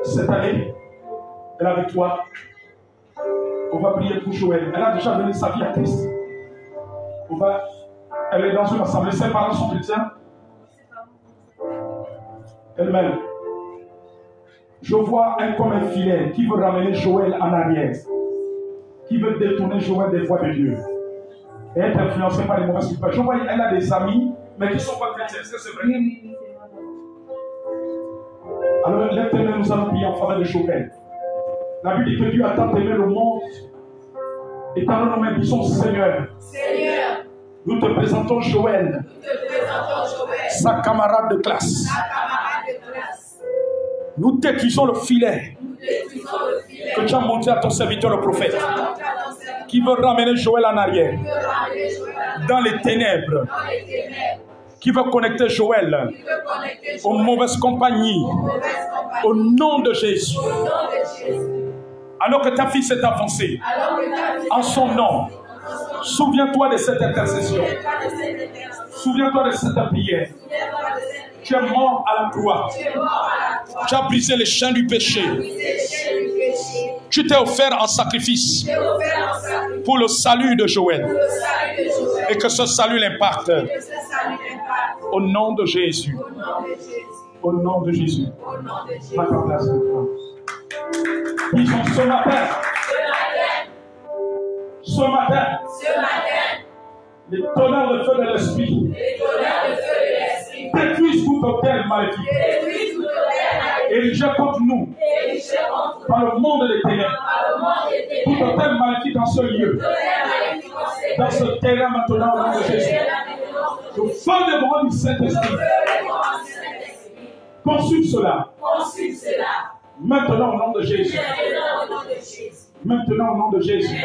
Cette année, elle est avec toi. On va prier pour Joël. Elle a déjà donné sa vie à Christ. Elle est dans une assemblée. Ses parents sont chrétiens. Elle-même. Je vois comme un filet qui veut ramener Joël en arrière. Qui veut détourner Joël des voies de Dieu. Et être influencé par les mauvaises culpes. Je vois qu'elle a des amis, mais qui ne sont pas chrétiens. Est-ce que c'est vrai? Oui, c'est vrai. Alors, lève tes mains, nous allons prier en faveur de Joël. La Bible dit que Dieu a tant aimé le monde. Et dans nos mains, disons Seigneur. Seigneur. Nous te présentons Joël. Sa camarade de classe. Nous détruisons le filet que tu as monté à ton serviteur le prophète, qui veut ramener Joël en arrière, dans les ténèbres, qui veut connecter Joël aux mauvaises compagnies, au nom de Jésus. Alors que ta fille s'est avancée, en son nom, souviens-toi de cette intercession. Souviens-toi de cette prière. Tu es mort à la croix. Tu as brisé les chaînes du péché. Tu t'es offert en sacrifice pour le salut de Joël. Et que ce salut l'impacte. Au nom de Jésus. Au nom de Jésus. Va ta place. Disons ce matin. Ce matin. Les tonnerres de feu de l'esprit détruisent tout hôtel maléfique érigé contre nous par le monde des ténèbres. Tout hôtel maléfique dans ce lieu, dans ce terrain maintenant au nom de Jésus. Le feu des bras du Saint-Esprit consume cela. Maintenant au nom de Jésus. Maintenant au nom de Jésus.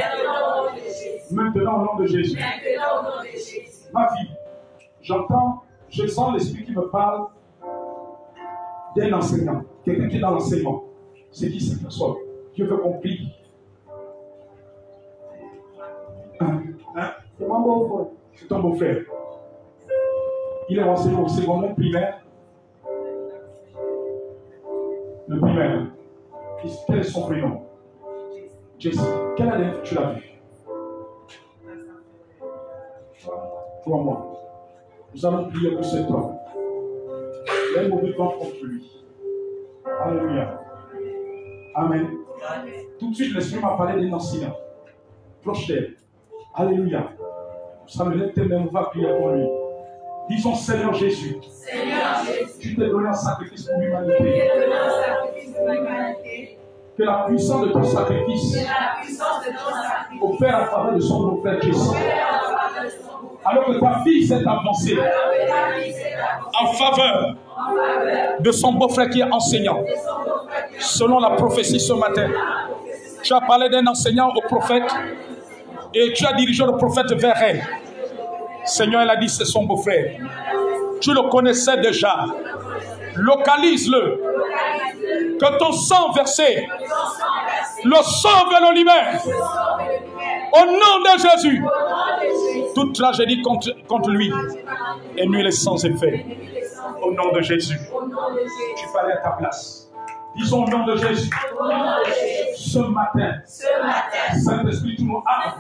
Maintenant au nom de Jésus. Ma fille, je sens l'esprit qui me parle d'un enseignant, quelqu'un qui est dans l'enseignement. C'est qui cette personne? Dieu veut qu'on prie. C'est mon beau-frère. C'est ton beau-frère. Il est enseigné au secondaire primaire. Le primaire. Quel est son prénom? Jessie. Quelle année tu l'as vu? 3 mois. Nous allons prier pour cet homme. Il y a un mauvais vent contre lui. Alléluia. Amen. Tout de suite, l'Esprit m'a parlé d'un enseignant. Proche d'elle. Alléluia. Ça me lève tes mains, on va prier pour lui. Disons Seigneur Jésus. Seigneur Jésus. Tu t'es donné un sacrifice pour l'humanité. Que la puissance de ton sacrifice opère en faveur de son beau-frère Jésus. Alors que ta fille s'est avancée en faveur de son beau-frère qui est enseignant. Selon la prophétie ce matin, tu as parlé d'un enseignant au prophète et tu as dirigé le prophète vers elle. Seigneur, elle a dit c'est son beau-frère. Tu le connaissais déjà. Localise-le. Que ton sang versé, le sang veut le libérer. Au nom de Jésus, toute tragédie contre lui est nulle et sans effet. Au nom de Jésus, tu peux aller à ta place. Disons au nom de Jésus. Ce matin, Saint-Esprit, tu nous as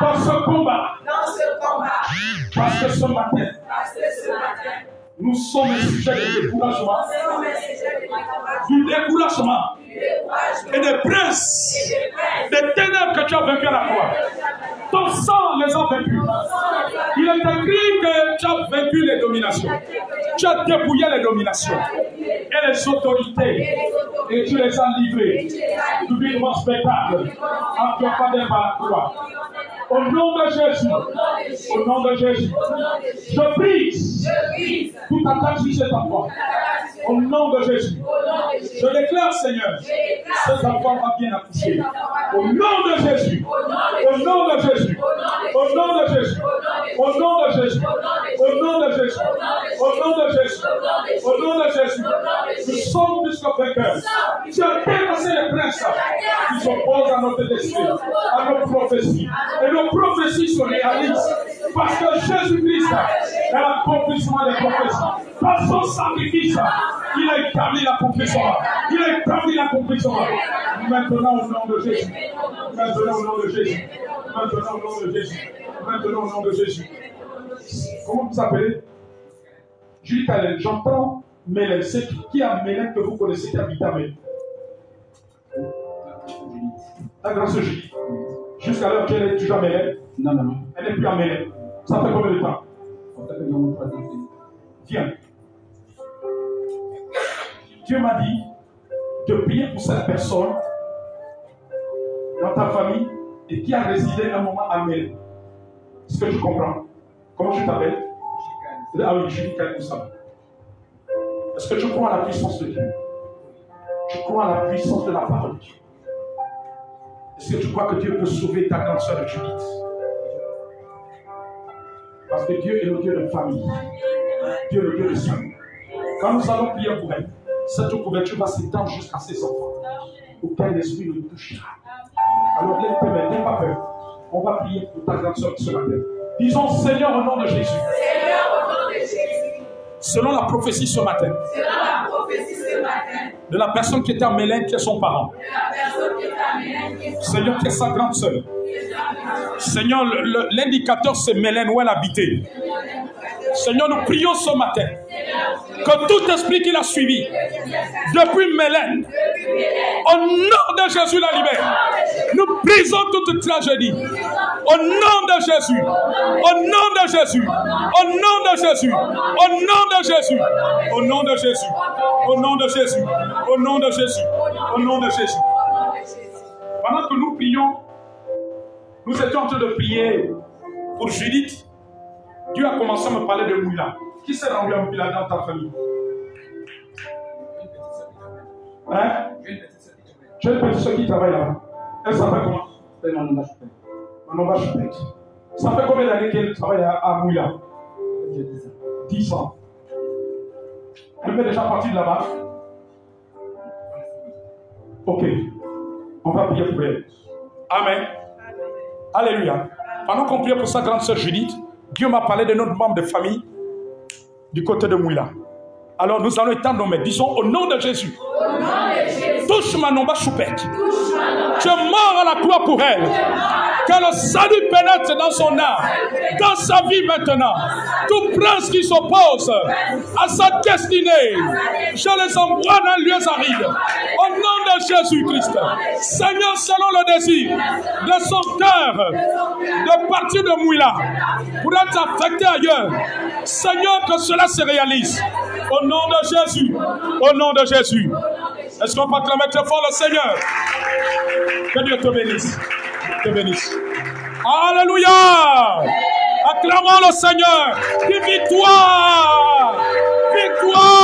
dans ce combat. Parce que ce matin, nous sommes un sujet de découragement. Du découragement et des princes, des ténèbres que tu as vaincus à la croix. Ton sang les a vaincus. Il est écrit que tu as vaincu les dominations. Tu as dépouillé les dominations et les autorités. Et tu les as livrées du vivant spectacle en triomphant par la croix. Au nom de Jésus, au nom de Jésus, je brise toute attaque sur cet enfant. Au nom de Jésus, je déclare, Seigneur, cet enfant va bien accoucher. Au nom de Jésus, au nom de Jésus, au nom de Jésus, au nom de Jésus, au nom de Jésus, au nom de Jésus, au nom de Jésus, nous sommes plus que vainqueurs. Tu as dépassé les princes qui s'opposent à notre destin, à nos prophéties. Et nos prophéties se réalisent parce que Jésus-Christ est l'accomplissement des prophéties. Par son sacrifice, il a établi l'accomplissement. Il a établi l'accomplissement. Maintenant au nom de Jésus. Maintenant au nom de Jésus. Maintenant au nom de Jésus. Maintenant au nom de Jésus. Comment vous appelez? Julie Kalel. J'entends Mélène. C'est qui a Mélène que vous connaissez qui habite à Mélène? La grâce Julie. Jusqu'à l'heure qu'elle est toujours à Mélène? Non. Elle n'est plus à Mélène. Ça fait combien de temps? Viens. Dieu m'a dit de prier pour cette personne dans ta famille et qui a résidé un moment à Mel. Est-ce que tu comprends? Comment tu t'appelles? Ah oui, Julie Kalmoussa. Est-ce que tu crois à la puissance de Dieu? Tu crois à la puissance de la parole de Dieu? Est-ce que tu crois que Dieu peut sauver ta grande sœur Judith? Parce que Dieu est le Dieu de famille. Dieu est le Dieu de salut. Quand nous allons prier pour elle, cette couverture va s'étendre jusqu'à ses enfants. Aucun esprit ne touchera. Alors lève tes mains, n'aie pas peur. On va prier pour ta grande sœur ce matin. Disons Seigneur au nom de Jésus. Seigneur au nom de Jésus. Selon la prophétie ce matin. Selon la prophétie ce matin. De la personne qui était à Mélène, qui est son parent. De la personne qui est à Mélène, qui est son Seigneur, qui est sa grande sœur. Seigneur, l'indicateur c'est Mélène où elle habitait. Seigneur, nous prions ce matin que tout esprit qui l'a suivi depuis Mélène, au nom de Jésus la libère. Nous brisons toute tragédie. Au nom de Jésus. Au nom de Jésus. Au nom de Jésus. Au nom de Jésus. Au nom de Jésus. Au nom de Jésus. Au nom de Jésus. Au nom de Jésus. Pendant que nous prions, nous étions en train de prier pour Judith. Dieu a commencé à me parler de Moula. Qui s'est rendu à Moula dans ta famille? Hein? Tu as une petite soeur qui travaille là. Elle s'appelle comment? Manova Choupet. Ça fait combien d'années qu'elle travaille à Moula? 10 ans. Elle fait déjà partie de là-bas? Ok. On va prier pour elle. Amen. Alléluia. Pendant qu'on prie pour sa grande sœur Judith, Dieu m'a parlé de notre membre de famille du côté de Mouila. Alors nous allons étendre nos mains. Disons au nom de Jésus. Au nom de Jésus. Touche Manova Choupette. Tu es mort à la croix pour elle. Que le salut pénètre dans son âme, dans sa vie maintenant. Tout prince qui s'oppose à sa destinée, je les envoie dans les lieux arides. Au nom de Jésus-Christ. Seigneur, selon le désir de son cœur, de partir de Mouila pour être affecté ailleurs. Seigneur, que cela se réalise. Au nom de Jésus. Au nom de Jésus. Est-ce qu'on peut acclamer très fort le Seigneur? Que Dieu te bénisse. Te bénisse. Alléluia. Acclamons le Seigneur. Victoire. Victoire.